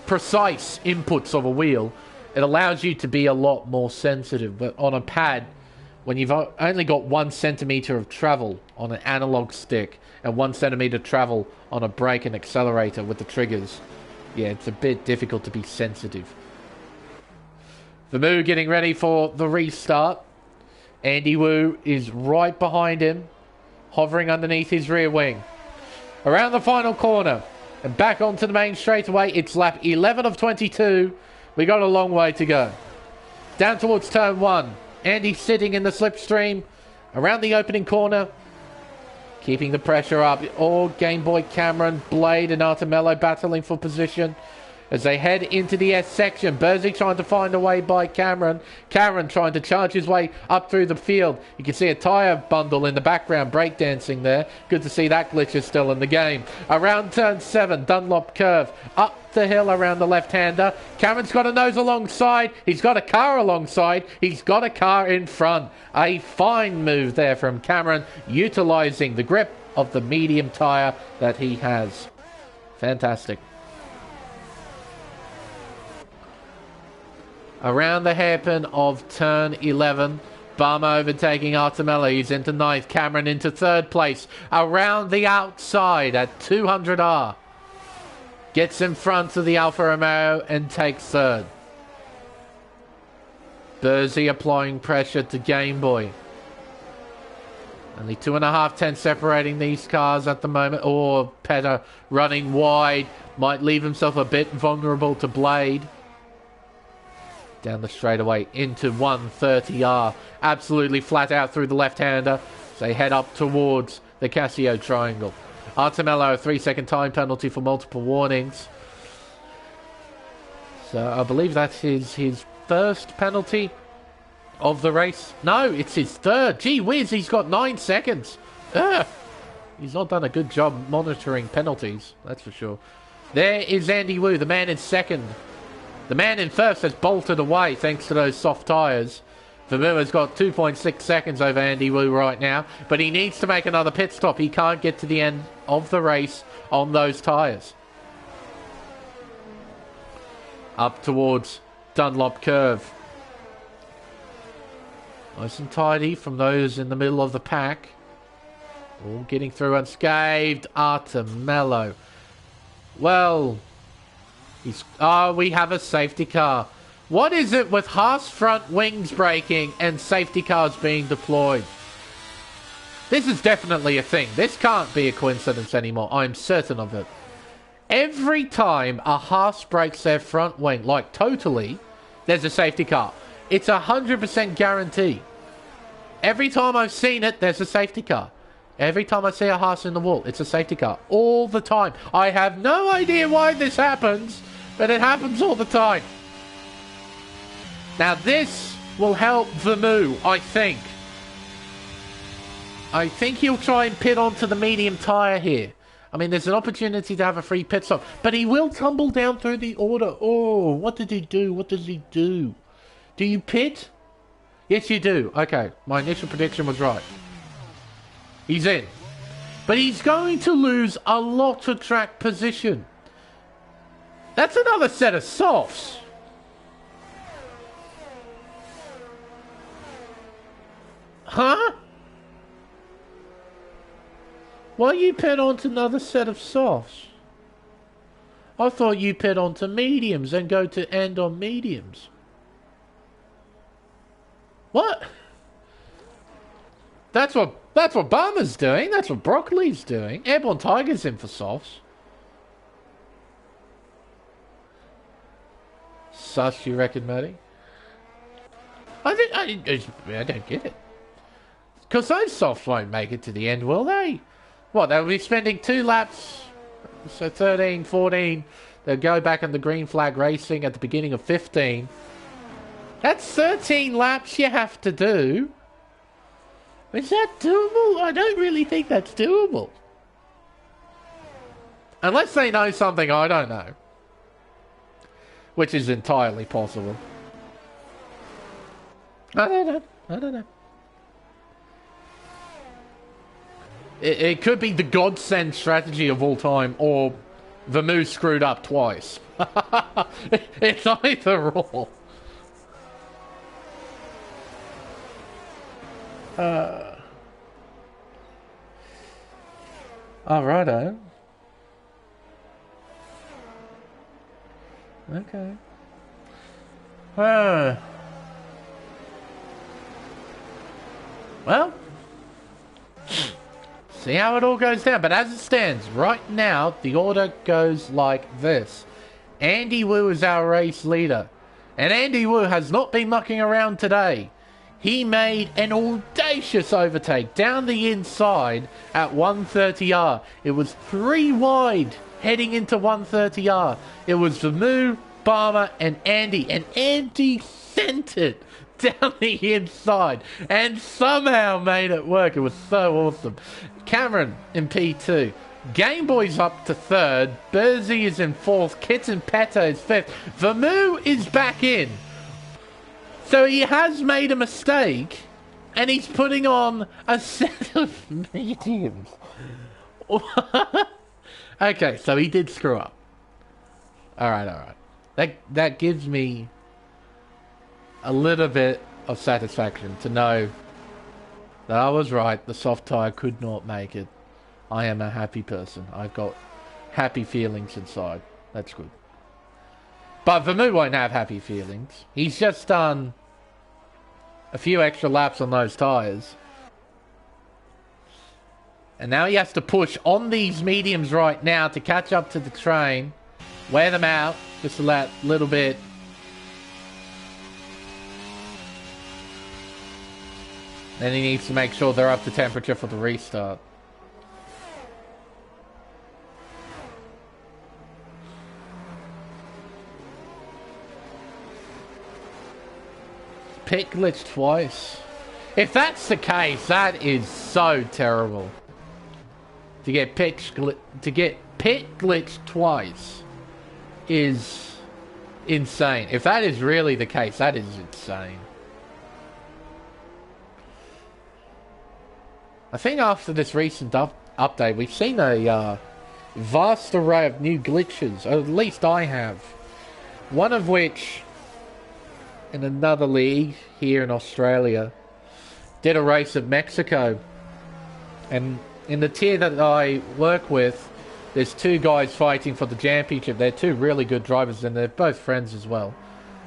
precise inputs of a wheel, it allows you to be a lot more sensitive. But on a pad, when you've only got 1 centimeter of travel on an analog stick and 1 centimeter travel on a brake and accelerator with the triggers, yeah, it's a bit difficult to be sensitive. Vermu getting ready for the restart. Andy Wu is right behind him, hovering underneath his rear wing. Around the final corner and back onto the main straightaway. It's lap 11 of 22. We got a long way to go. Down towards turn 1. Andy sitting in the slipstream. Around the opening corner. Keeping the pressure up. All Game Boy Cameron, Blade and Artemello battling for position. As they head into the S section, Burzy trying to find a way by Cameron. Cameron trying to charge his way up through the field. You can see a tyre bundle in the background breakdancing there. Good to see that glitch is still in the game. Around turn 7, Dunlop curve. Up the hill around the left-hander. Cameron's got a nose alongside. He's got a car alongside. He's got a car in front. A fine move there from Cameron, utilising the grip of the medium tyre that he has. Fantastic. Around the hairpin of turn 11, Barmer overtaking Artemello. He's into 9th. Cameron into 3rd place. Around the outside at 200R. Gets in front of the Alfa Romeo and takes 3rd. Burzy applying pressure to Game Boy. Only 2.5 tenths separating these cars at the moment. Or Petter running wide. Might leave himself a bit vulnerable to Blade. Down the straightaway into 130R. Absolutely flat out through the left-hander. So they head up towards the Casio triangle. Artemello, a 3-second time penalty for multiple warnings. So I believe that's his first penalty of the race. No, it's his third. Gee whiz, he's got 9 seconds. Ugh. He's not done a good job monitoring penalties, that's for sure. There is Andy Wu, the man in second. The man in first has bolted away thanks to those soft tyres. Vermeer's got 2.6 seconds over Andy Wu right now, but he needs to make another pit stop. He can't get to the end of the race on those tyres. Up towards Dunlop Curve. Nice and tidy from those in the middle of the pack. All getting through unscathed. Artemello. Well, we have a safety car. What is it with Haas front wings braking and safety cars being deployed? This is definitely a thing. This can't be a coincidence anymore. I'm certain of it. Every time a Haas breaks their front wing, like totally, there's a safety car. It's 100% guarantee. Every time I've seen it, there's a safety car. Every time I see a Haas in the wall, it's a safety car. All the time. I have no idea why this happens, but it happens all the time. Now this will help Vermeer, I think. I think he'll try and pit onto the medium tyre here. I mean, there's an opportunity to have a free pit stop, but he will tumble down through the order. Oh, what did he do? What does he do? Do you pit? Yes, you do. Okay, my initial prediction was right. He's in. But he's going to lose a lot of track position. That's another set of softs. Huh? Why you pit onto another set of softs? I thought you pit onto mediums and go to end on mediums. What? That's what Barmer's doing. That's what Broccoli's doing. Airborne Tiger's in for softs. Sus, you reckon, Matty? I don't get it. Because those softs won't make it to the end, will they? What, they'll be spending 2 laps, so 13, 14. They'll go back on the green flag racing at the beginning of 15. That's 13 laps you have to do. Is that doable? I don't really think that's doable. Unless they know something I don't know. Which is entirely possible. I don't know. It could be the godsend strategy of all time, or Vermeer screwed up twice. It's either or. Alrighto. Okay. Well, see how it all goes down. But as it stands right now, the order goes like this. Andy Wu is our race leader. And Andy Wu has not been mucking around today. He made an audacious overtake down the inside at 130R. It was 3 wide heading into 130R. It was Vermeer, Barmer, and Andy. And Andy sent it down the inside and somehow made it work. It was so awesome. Cameron in P2. Game Boy's up to 3rd. Burzy is in 4th. Kitten Peta is 5th. Vermeer is back in. So he has made a mistake, and he's putting on a set of mediums. Okay, so he did screw up. Alright. That gives me a little bit of satisfaction to know that I was right. The soft tyre could not make it. I am a happy person. I've got happy feelings inside. That's good. But Vermeer won't have happy feelings. He's just done a few extra laps on those tyres. And now he has to push on these mediums right now to catch up to the train. Wear them out just a little bit. Then he needs to make sure they're up to temperature for the restart. Pit glitched twice. If that's the case, that is so terrible. To get pit glitched twice is insane. If that is really the case, that is insane. I think after this recent update, we've seen a vast array of new glitches, or at least I have. One of which, in another league here in Australia, did a race at Mexico. And in the tier that I work with, there's two guys fighting for the championship. They're two really good drivers, and they're both friends as well.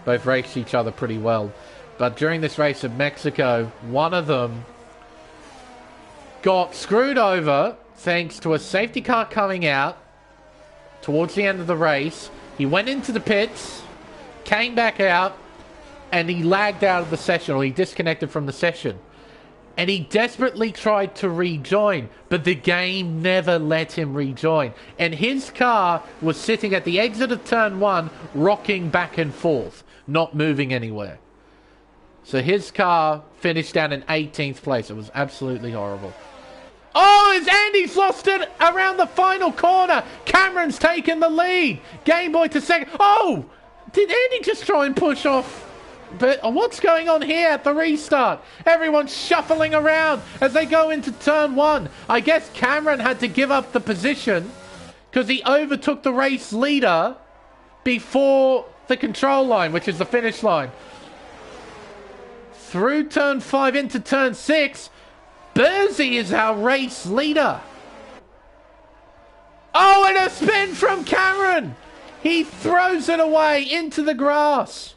Both race each other pretty well. But during this race at Mexico, one of them got screwed over thanks to a safety car coming out towards the end of the race. He went into the pits, came back out, and he lagged out of the session, or he disconnected from the session. And he desperately tried to rejoin, but the game never let him rejoin. And his car was sitting at the exit of turn 1, rocking back and forth, not moving anywhere. So his car finished down in 18th place. It was absolutely horrible. Oh, as Andy's lost it around the final corner. Cameron's taken the lead. Game Boy to second. Oh, did Andy just try and push off? But what's going on here at the restart? Everyone's shuffling around as they go into turn 1. I guess Cameron had to give up the position because he overtook the race leader before the control line, which is the finish line. Through turn 5 into turn 6, Bursey is our race leader. Oh, and a spin from Cameron. He throws it away into the grass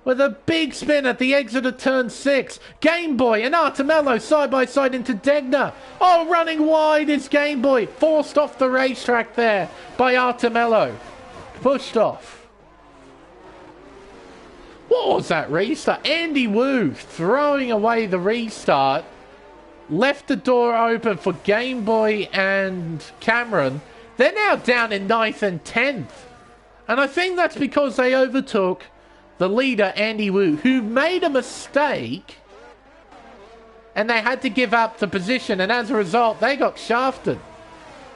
with a big spin at the exit of turn 6. Game Boy and Artemello side by side into Degner. Oh, running wide is Game Boy. Forced off the racetrack there by Artemello. Pushed off. What was that restart? Andy Wu throwing away the restart. Left the door open for Game Boy and Cameron. They're now down in 9th and 10th. And I think that's because they overtook the leader, Andy Wu, who made a mistake, and they had to give up the position, and as a result, they got shafted.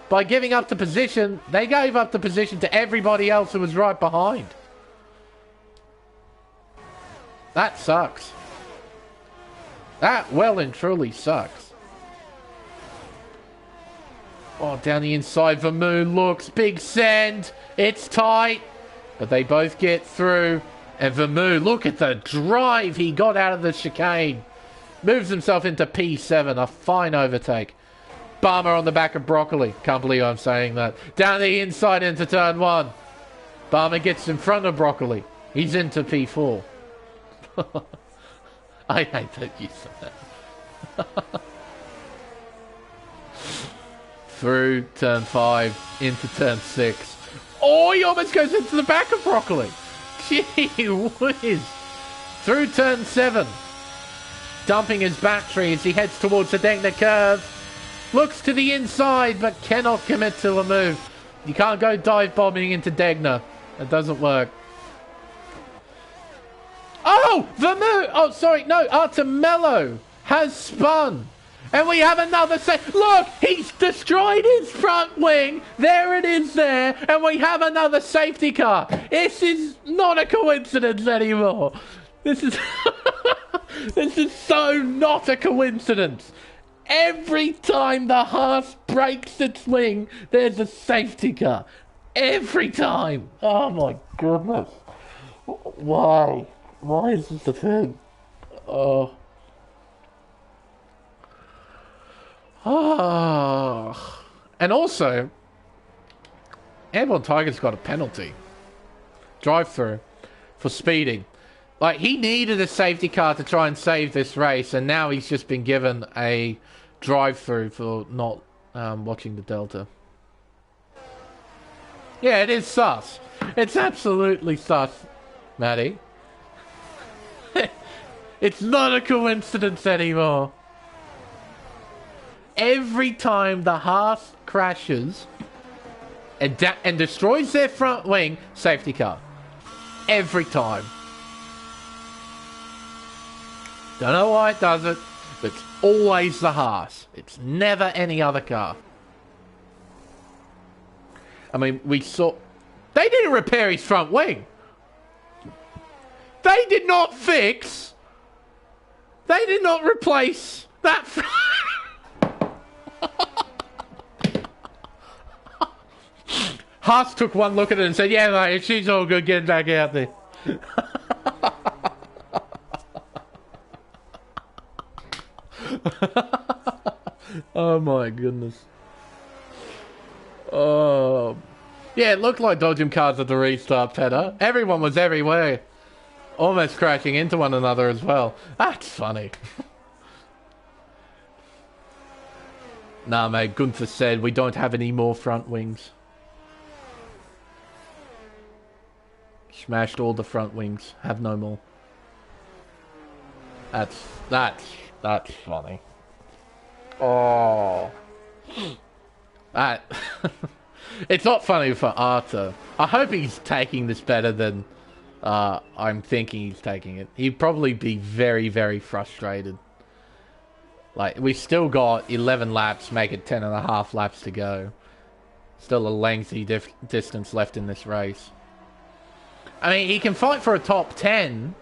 By giving up the position, they gave up the position to everybody else who was right behind. That sucks. That well and truly sucks. Oh, down the inside, Vermoo looks, big send, it's tight, but they both get through. And Vermoo, look at the drive he got out of the chicane. Moves himself into P7, a fine overtake. Barmer on the back of Broccoli. Can't believe I'm saying that. Down the inside into turn 1. Barmer gets in front of Broccoli. He's into P4. I hate that you said that. Through turn 5, into turn 6. Oh, he almost goes into the back of Broccoli. Gee whiz. Through turn 7. Dumping his battery as he heads towards the Degner curve. Looks to the inside, but cannot commit to a move. You can't go dive bombing into Degner. It doesn't work. Oh! Vermoo! Oh, sorry, no. Artemello has spun. And we have another look, he's destroyed his front wing. There it is there. And we have another safety car. This is not a coincidence anymore. This is this is so not a coincidence. Every time the Haas breaks its wing, there's a safety car. Every time. Oh my goodness. Why? Why is this a thing? Oh. Oh. And also, Airborne Tiger's got a penalty. Drive-through for speeding. Like, he needed a safety car to try and save this race, and now he's just been given a drive-through for not watching the Delta. Yeah, it is sus. It's absolutely sus, Maddie. It's not a coincidence anymore. every time the Haas crashes and destroys their front wing, safety car. Every time. Don't know why it does it, but it's always the Haas. It's never any other car. I mean, we saw... They didn't repair his front wing. They did not fix... They did not replace that... Haas took one look at it and said, yeah, mate, she's all good, getting back out there. Oh, my goodness. Oh. Yeah, it looked like dodging cars at the restart, Petter. Everyone was everywhere. Almost crashing into one another as well. That's funny. Nah, mate, Gunther said we don't have any more front wings. Smashed all the front wings. Have no more. That's funny. Oh. That... It's not funny for Arthur. I hope he's taking this better than I'm thinking he's taking it. He'd probably be very, very frustrated. Like, we've still got 11 laps, make it 10.5 laps to go. Still a lengthy distance left in this race. I mean, he can fight for a top 10,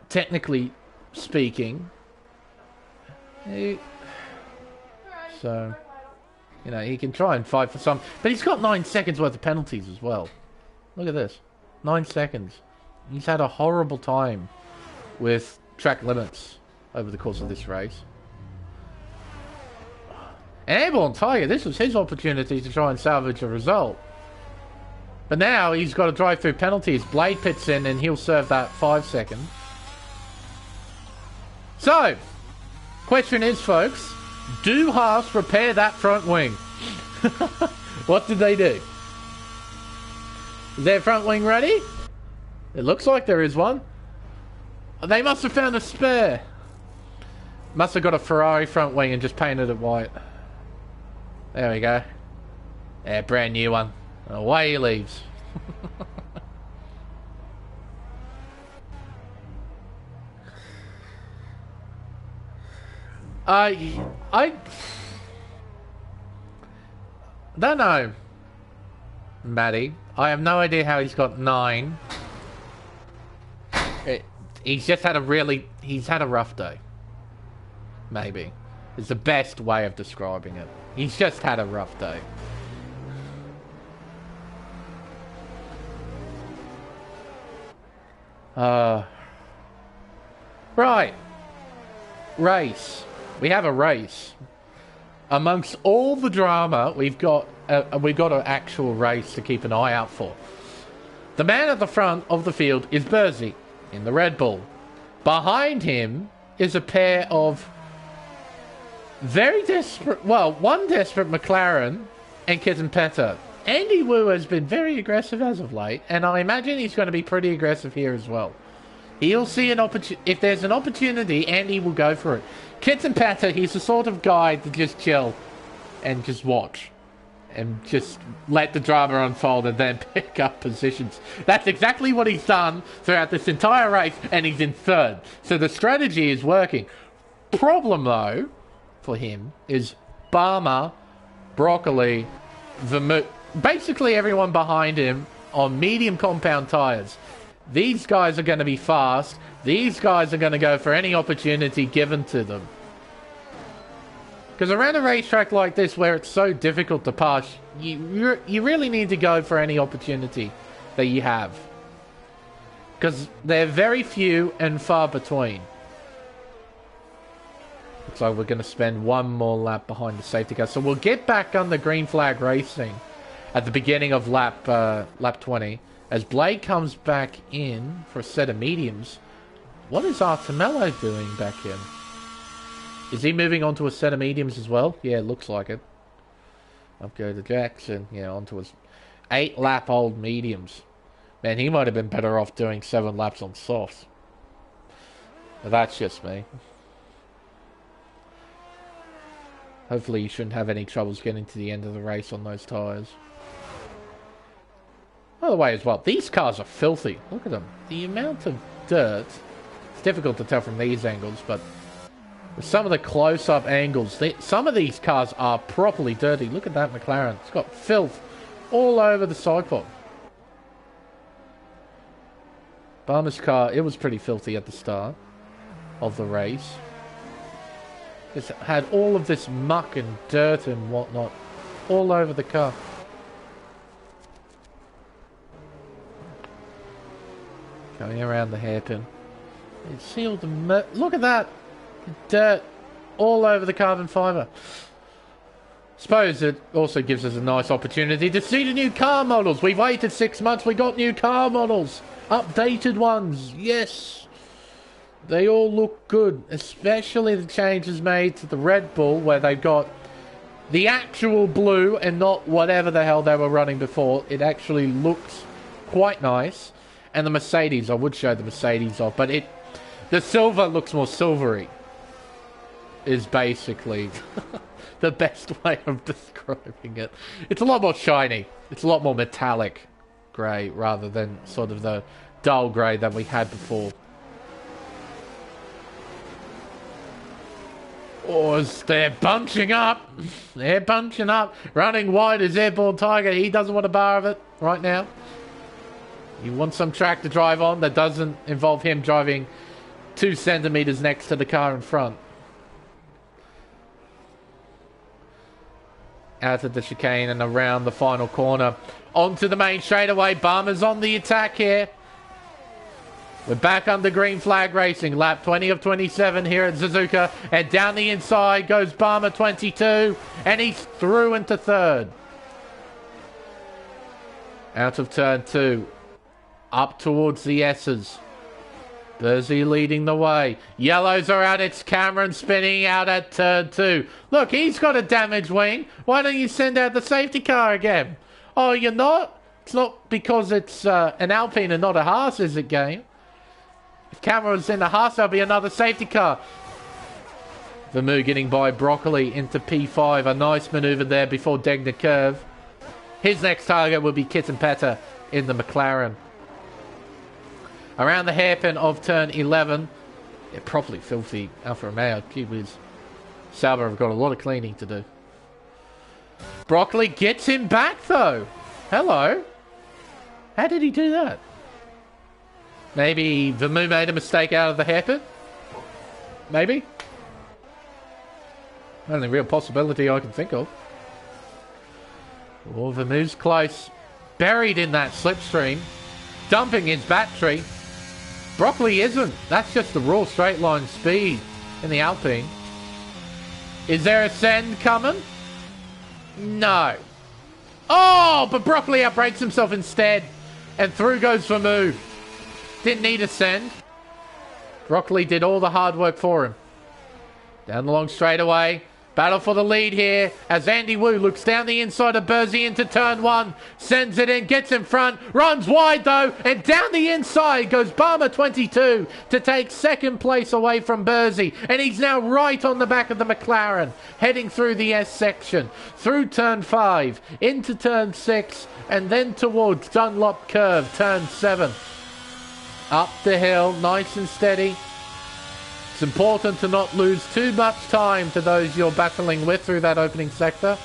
technically speaking. So, you know, he can try and fight for some... But he's got 9 seconds worth of penalties as well. Look at this. 9 seconds. He's had a horrible time with track limits over the course of this race. And Airborne Tiger, this was his opportunity to try and salvage a result. But now he's got to drive through penalties. Blade pits in and he'll serve that 5 seconds. So, question is, folks, do Haas repair that front wing? What did they do? Is their front wing ready? It looks like there is one. They must have found a spare. Must have got a Ferrari front wing and just painted it white. There we go. Yeah, brand new one. And away he leaves. I don't know, Maddie. I have no idea how he's got 9. He's just had he's had a rough day. Maybe. It's the best way of describing it. He's just had a rough day. Right. Race. We have a race. Amongst all the drama, we've got an actual race to keep an eye out for. The man at the front of the field is Burzy in the Red Bull. Behind him is a pair of very desperate, well, one desperate McLaren and Kitten Petter. Andy Wu has been very aggressive as of late, and I imagine he's going to be pretty aggressive here as well. He'll see an opportunity. If there's an opportunity, Andy will go for it. Kitten Petter, he's the sort of guy to just chill and just watch and just let the drama unfold and then pick up positions. That's exactly what he's done throughout this entire race, and he's in third. So the strategy is working. Problem, though, for him is Barmer, Broccoli, basically everyone behind him on medium compound tyres. These guys are going to be fast. These guys are going to go for any opportunity given to them. Because around a racetrack like this where it's so difficult to pass, you really need to go for any opportunity that you have. Because they're very few and far between. Looks like we're going to spend one more lap behind the safety car. So we'll get back on the green flag racing at the beginning of lap 20. As Blade comes back in for a set of mediums. What is Artemello doing back in? Is he moving on to a set of mediums as well? Yeah, it looks like it. Up go to Jackson. Yeah, onto his 8-lap-old mediums. Man, he might have been better off doing 7 laps on softs. But that's just me. Hopefully you shouldn't have any troubles getting to the end of the race on those tyres. By the way as well, these cars are filthy. Look at them. The amount of dirt. It's difficult to tell from these angles, but with some of the close-up angles, some of these cars are properly dirty. Look at that McLaren. It's got filth all over the side pod. Barmer's car, it was pretty filthy at the start of the race. It had all of this muck and dirt and whatnot all over the car. Going around the hairpin. See all the look at that! Dirt all over the carbon fibre. Suppose it also gives us a nice opportunity to see the new car models. We've waited 6 months, we got new car models. Updated ones, yes. They all look good, especially the changes made to the Red Bull, where they've got the actual blue and not whatever the hell they were running before. It actually looks quite nice. And the Mercedes, I would show the Mercedes off, but the silver looks more silvery, is basically the best way of describing it. It's a lot more shiny. It's a lot more metallic grey rather than sort of the dull grey that we had before. Oh, they're bunching up. They're bunching up. Running wide is Airborne Tiger. He doesn't want a bar of it right now. He wants some track to drive on that doesn't involve him driving 2 centimetres next to the car in front. Out of the chicane and around the final corner. Onto the main straightaway. Barmer's on the attack here. We're back under green flag racing. Lap 20 of 27 here at Suzuka. And down the inside goes Barmer 22. And he's through into third. Out of turn 2. Up towards the S's. Burzy leading the way. Yellows are out. It's Cameron spinning out at turn 2. Look, he's got a damaged wing. Why don't you send out the safety car again? Oh, you're not? It's not because it's an Alpine and not a Haas, is it, game? If Cameron's in the Haas, there'll be another safety car. Vermoo getting by Broccoli into P5. A nice manoeuvre there before Degner curve. His next target will be Kitten Petter in the McLaren. Around the hairpin of turn 11. Yeah, properly filthy Alfa Romeo. Kiwis. Sauber have got a lot of cleaning to do. Broccoli gets him back, though. Hello. How did he do that? Maybe Vermoo made a mistake out of the hairpin? Maybe? Only real possibility I can think of. Oh, Vermoo's close. Buried in that slipstream. Dumping his battery. Broccoli isn't. That's just the raw straight line speed in the Alpine. Is there a send coming? No. Oh, but Broccoli outbrakes himself instead. And through goes Vermoo. Didn't need a send. Broccoli did all the hard work for him. Down the long straightaway. Battle for the lead here as Andy Wu looks down the inside of Burzy into turn 1. Sends it in, gets in front, runs wide though, and down the inside goes Barmer 22 to take second place away from Burzy. And he's now right on the back of the McLaren, heading through the S section, through turn 5, into turn 6, and then towards Dunlop curve, turn 7. Up the hill, nice and steady. It's important to not lose too much time to those you're battling with through that opening sector.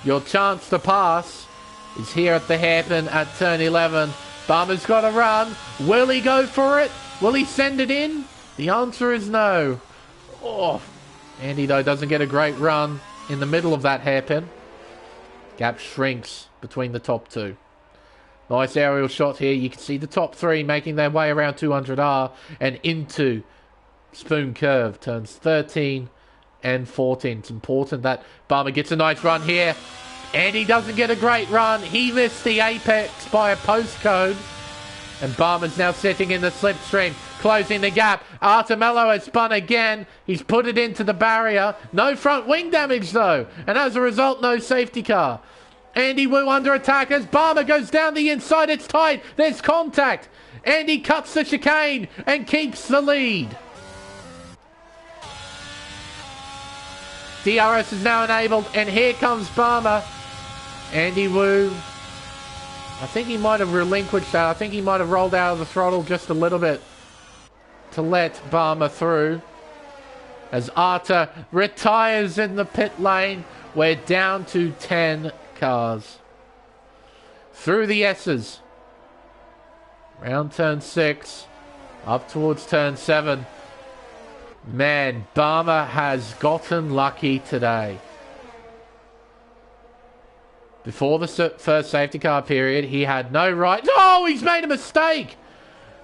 Your chance to pass is here at the hairpin at turn 11. Barmer's got to run. Will he go for it? Will he send it in? The answer is no. Oh, Andy, though, doesn't get a great run in the middle of that hairpin. Gap shrinks between the top two. Nice aerial shot here. You can see the top 3 making their way around 200R and into Spoon curve, turns 13 and 14. It's important that Barmer gets a nice run here. And he doesn't get a great run. He missed the apex by a postcode. And Barmer's now sitting in the slipstream, closing the gap. Artemello has spun again. He's put it into the barrier. No front wing damage, though. And as a result, no safety car. Andy Wu under attack as Barmer goes down the inside. It's tight. There's contact. Andy cuts the chicane and keeps the lead. DRS is now enabled, and here comes Barmer. Andy Wu, I think he might have relinquished that. I think he might have rolled out of the throttle just a little bit to let Barmer through. As Arta retires in the pit lane, we're down to 10 cars. Through the S's. Round turn 6. Up towards turn 7. Man, Barmer has gotten lucky today. Before the first safety car period, he had no right... Oh, he's made a mistake!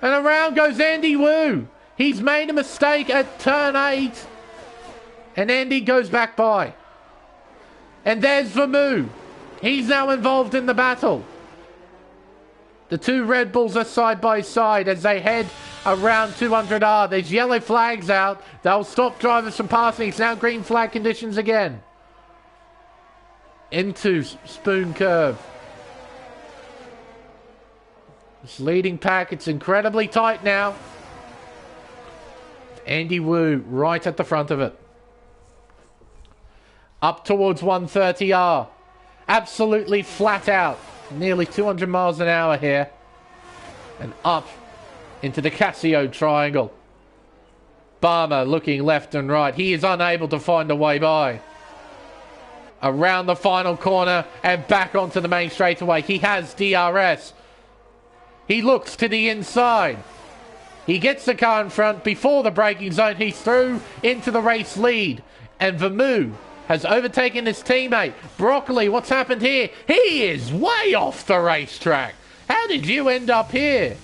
And around goes Andy Wu. He's made a mistake at turn 8. And Andy goes back by. And there's Vermoo. He's now involved in the battle. The two Red Bulls are side by side as they head around 200R. There's yellow flags out. They'll stop drivers from passing. It's now green flag conditions again. Into Spoon Curve. This leading pack, it's incredibly tight now. Andy Wu right at the front of it. Up towards 130R. Absolutely flat out. Nearly 200 miles an hour here. And up into the Casio triangle. Barmer looking left and right. He is unable to find a way by. Around the final corner and back onto the main straightaway. He has DRS. He looks to the inside. He gets the car in front before the braking zone. He's through into the race lead. And Vermoo has overtaken his teammate. Broccoli, what's happened here? He is way off the racetrack. How did you end up here?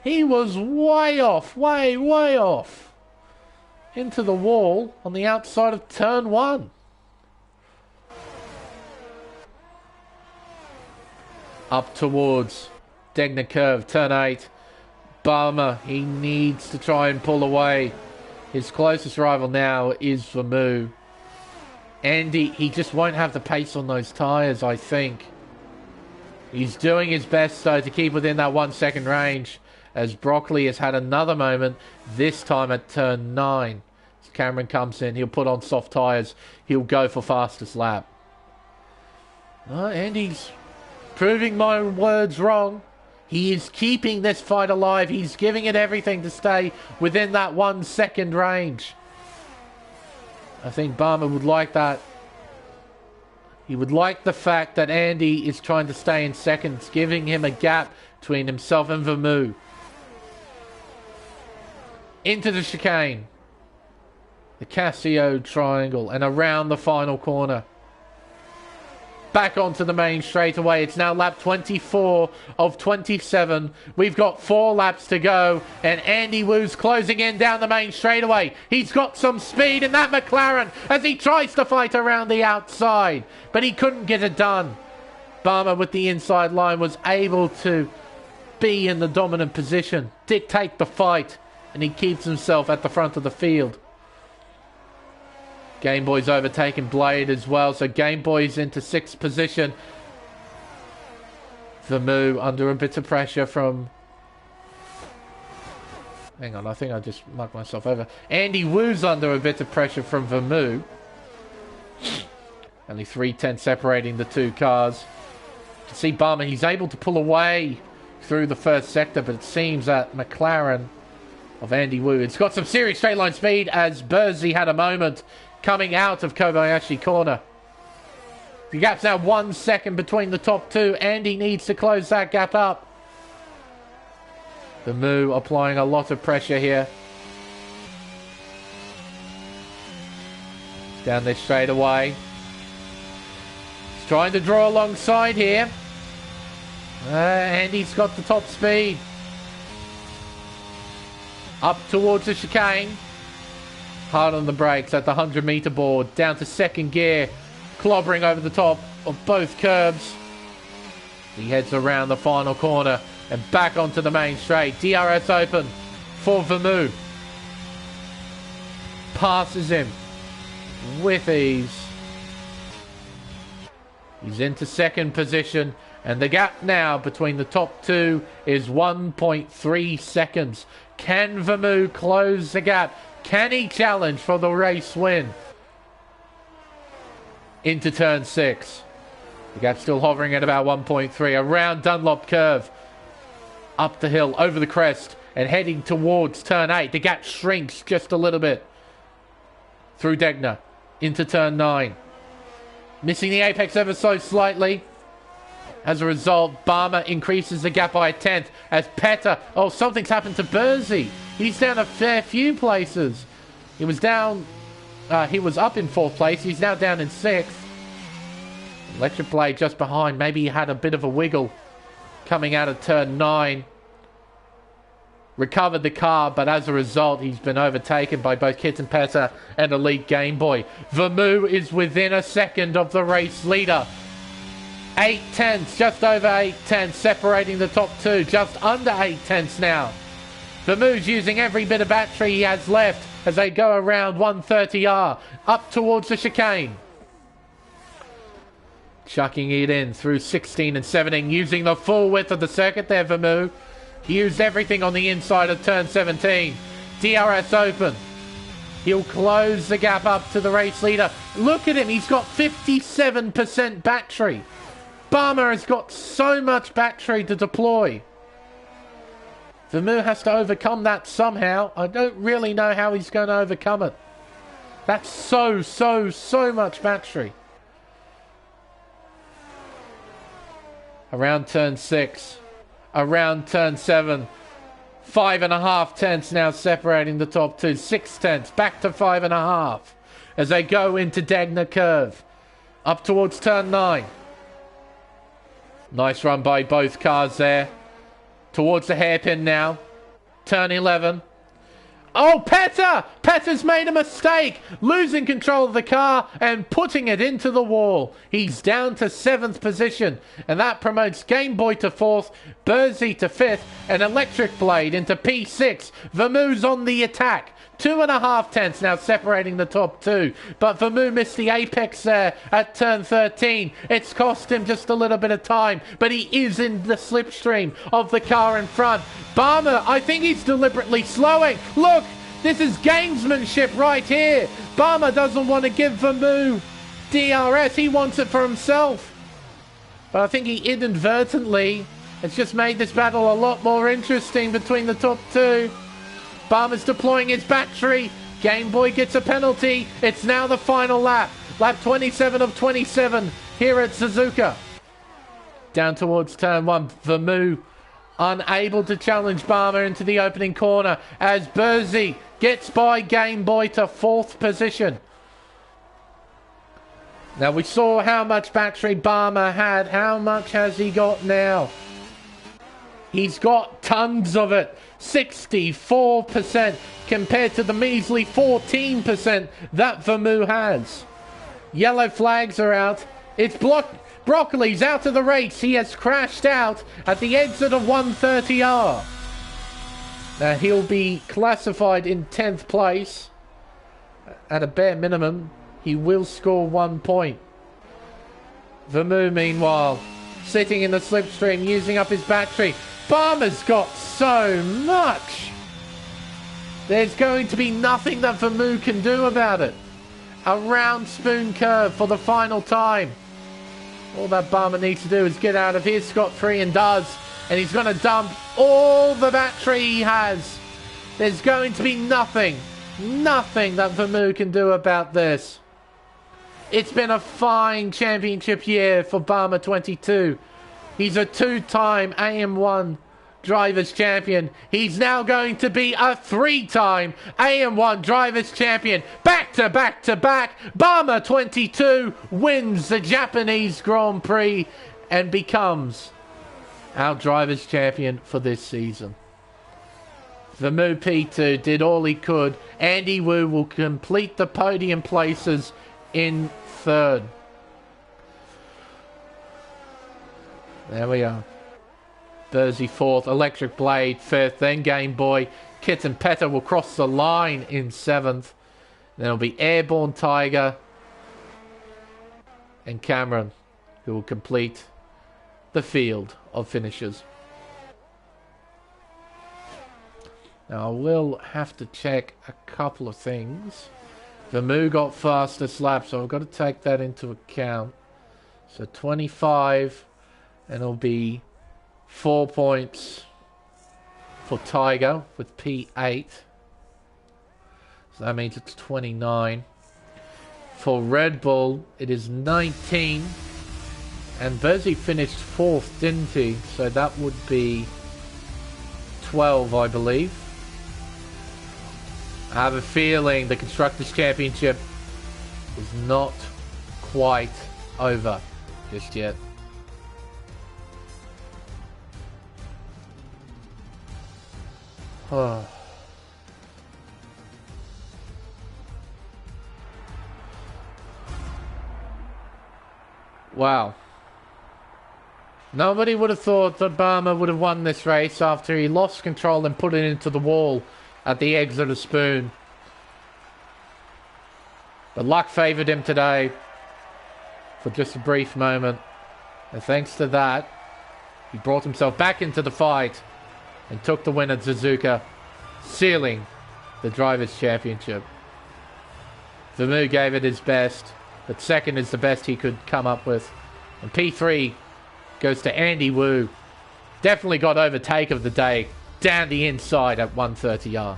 He was way off, way off. Into the wall on the outside of turn 1. Up towards Degner Curve, turn 8. Barmer, he needs to try and pull away. His closest rival now is Vermoo. Andy, he just won't have the pace on those tyres, I think. He's doing his best, though, to keep within that 1 second range. As Broccoli has had another moment, this time at turn 9. As Cameron comes in, he'll put on soft tyres. He'll go for fastest lap. Andy's proving my words wrong. He is keeping this fight alive. He's giving it everything to stay within that 1 second range. I think Barmer would like that. He would like the fact that Andy is trying to stay in seconds, giving him a gap between himself and Vermoo. Into the chicane. The Casio triangle and around the final corner. Back onto the main straightaway. It's now lap 24 of 27. We've got 4 laps to go. And Andy Wu's closing in down the main straightaway. He's got some speed in that McLaren as he tries to fight around the outside. But he couldn't get it done. Barmer with the inside line was able to be in the dominant position. Dictate the fight. And he keeps himself at the front of the field. Game Boy's overtaken Blade as well. So Game Boy's into 6th position. Vermoo under a bit of pressure from... Hang on, I think I just mucked myself over. Andy Wu's under a bit of pressure from Vermoo. Only 3/10 separating the two cars. You can see Barmer, he's able to pull away through the first sector. But it seems that McLaren of Andy Wu, it's got some serious straight line speed as Bursey had a moment coming out of Kobayashi corner. The gap's now 1 second between the top two. Andy needs to close that gap up. Vermoo applying a lot of pressure here. Down this straightaway. He's trying to draw alongside here. Andy's got the top speed. Up towards the chicane. Hard on the brakes at the 100-meter board. Down to second gear. Clobbering over the top of both curbs. He heads around the final corner and back onto the main straight. DRS open for Vermoo. Passes him with ease. He's into second position. And the gap now between the top two is 1.3 seconds. Can Vermoo close the gap? Can he challenge for the race win? Into turn 6. The gap still hovering at about 1.3. Around Dunlop curve. Up the hill, over the crest, and heading towards turn 8. The gap shrinks just a little bit. Through Degner. Into turn 9. Missing the apex ever so slightly. As a result, Barmer increases the gap by a 10th as Petter... Oh, something's happened to Burzy. He's down a fair few places. He was down... he was up in 4th place. He's now down in 6th. Electric Blade just behind. Maybe he had a bit of a wiggle coming out of turn 9. Recovered the car, but as a result, he's been overtaken by both Kitten Petter and Elite Game Boy. Vermoo is within a second of the race leader. 8 tenths, just over 8 tenths, separating the top 2. Just under 8 tenths now. Vermoo's using every bit of battery he has left as they go around 130R, up towards the chicane. Chucking it in through 16 and 17, using the full width of the circuit there, Vermoo. He used everything on the inside of turn 17. DRS open. He'll close the gap up to the race leader. Look at him, he's got 57% battery. Barmer has got so much battery to deploy. Vermoo has to overcome that somehow. I don't really know how he's going to overcome it. That's so much battery. Around turn 6. Around turn 7. 5.5 tenths now separating the top 2. 6 tenths. Back to 5.5. As they go into Degner curve. Up towards turn 9. Nice run by both cars there. Towards the hairpin now. Turn 11. Oh, Petter! Petter's made a mistake! Losing control of the car and putting it into the wall. He's down to 7th position. And that promotes Game Boy to 4th, Burzy to 5th, and Electric Blade into P6. Vermoo's on the attack. 2.5 tenths now separating the top 2. But Vermoo missed the apex there at turn 13. It's cost him just a little bit of time. But he is in the slipstream of the car in front. Barmer, I think he's deliberately slowing. Look, this is gamesmanship right here. Barmer doesn't want to give Vermoo DRS. He wants it for himself. But I think he inadvertently has just made this battle a lot more interesting between the top 2. Barmer's deploying his battery. Game Boy gets a penalty. It's now the final lap. Lap 27 of 27 here at Suzuka. Down towards turn 1. Vermoo unable to challenge Barmer into the opening corner as Burzy gets by Game Boy to 4th position. Now we saw how much battery Barmer had. How much has he got now? He's got tons of it. 64% compared to the measly 14% that Vermoo has. Yellow flags are out. It's Broccoli's out of the race. He has crashed out at the exit of 130R. Now he'll be classified in 10th place. At a bare minimum, he will score 1 point. Vermoo, meanwhile, sitting in the slipstream, using up his battery. Barmer's got so much. There's going to be nothing that Vermoo can do about it. A round spoon curve for the final time. All that Barmer needs to do is get out of here scot-free, and does. And he's going to dump all the battery he has. There's going to be nothing that Vermoo can do about this. It's been a fine championship year for Barmer 22. He's a 2-time AM1 Drivers' Champion. He's now going to be a 3-time AM1 Drivers' Champion. Back to back to back. Barmer 22 wins the Japanese Grand Prix and becomes our Drivers' Champion for this season. Vermoo P2 did all he could. Andy Wu will complete the podium places in 3rd. There we are. Burzy 4th, Electric Blade 5th, then Game Boy. Kitten Petter will cross the line in 7th. Then it'll be Airborne Tiger and Cameron, who will complete the field of finishers. Now, I will have to check a couple of things. Vermoo got fastest lap, so I've got to take that into account. So 25, and it'll be 4 points for Tiger with P8. So that means it's 29. For Red Bull, it is 19. And Berzi finished 4th, didn't he? So that would be 12, I believe. I have a feeling the Constructors' Championship is not quite over just yet. Oh. Wow. Nobody would have thought that Barmer would have won this race after he lost control and put it into the wall at the exit of Spoon. But luck favoured him today for just a brief moment. And thanks to that, he brought himself back into the fight and took the win at Suzuka, sealing the Drivers' Championship. Vermoo gave it his best, but second is the best he could come up with. And P3 goes to Andy Wu. Definitely got overtake of the day down the inside at 130R.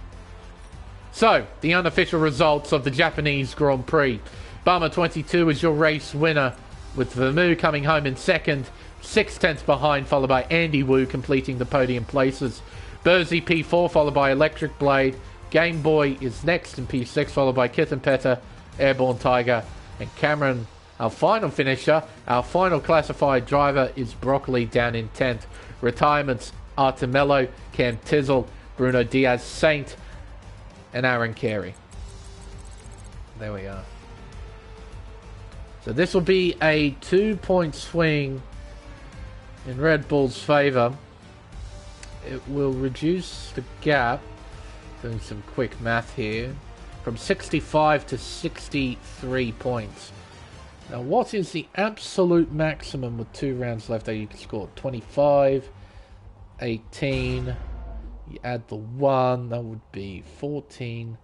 So, the unofficial results of the Japanese Grand Prix. Bama 22 is your race winner, with Vermoo coming home in second, 6/10 behind, followed by Andy Wu completing the podium places. Berzi P4, followed by Electric Blade. Game Boy is next in P6, followed by Kith and Petter, Airborne Tiger, and Cameron. Our final finisher, our final classified driver is Broccoli down in 10th. Retirements, Artemello, Cam Tizzle, Bruno Diaz Saint, and Aaron Carey. There we are. So this will be a 2-point swing in Red Bull's favour. It will reduce the gap, doing some quick math here, from 65 to 63 points. Now, what is the absolute maximum with 2 rounds left that you can score? 25, 18, you add the 1, that would be 14,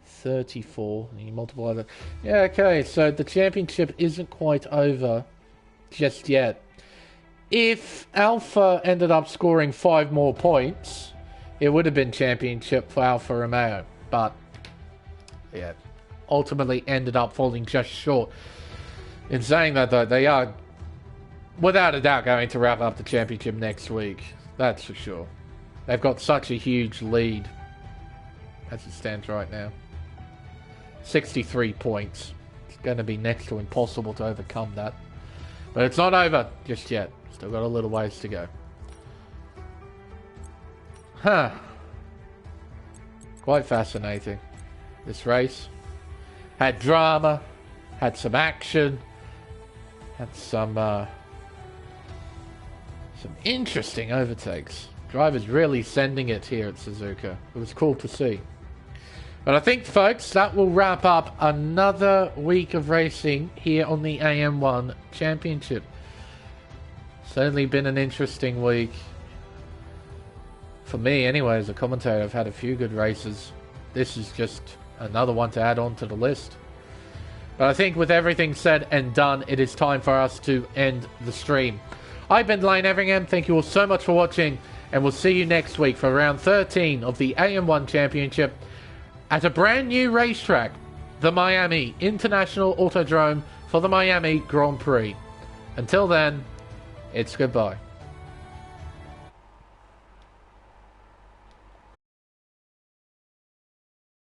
34, and you multiply that. Yeah, okay, so the championship isn't quite over just yet. If Alpha ended up scoring 5 more points, it would have been championship for Alfa Romeo, but yeah, ultimately ended up falling just short. In saying that, though, they are, without a doubt, going to wrap up the championship next week. That's for sure. They've got such a huge lead as it stands right now. 63 points. It's going to be next to impossible to overcome that. But it's not over just yet. Still got a little ways to go. Huh. Quite fascinating. This race had drama, had some action, had some interesting overtakes. Drivers really sending it here at Suzuka. It was cool to see. But I think, folks, that will wrap up another week of racing here on the AM1 Championship. Certainly been an interesting week. For me, anyway, as a commentator, I've had a few good races. This is just another one to add on to the list. But I think with everything said and done, it is time for us to end the stream. I've been Lane Everingham. Thank you all so much for watching, and we'll see you next week for round 13 of the AM1 Championship at a brand new racetrack, the Miami International Autodrome for the Miami Grand Prix. Until then, it's goodbye.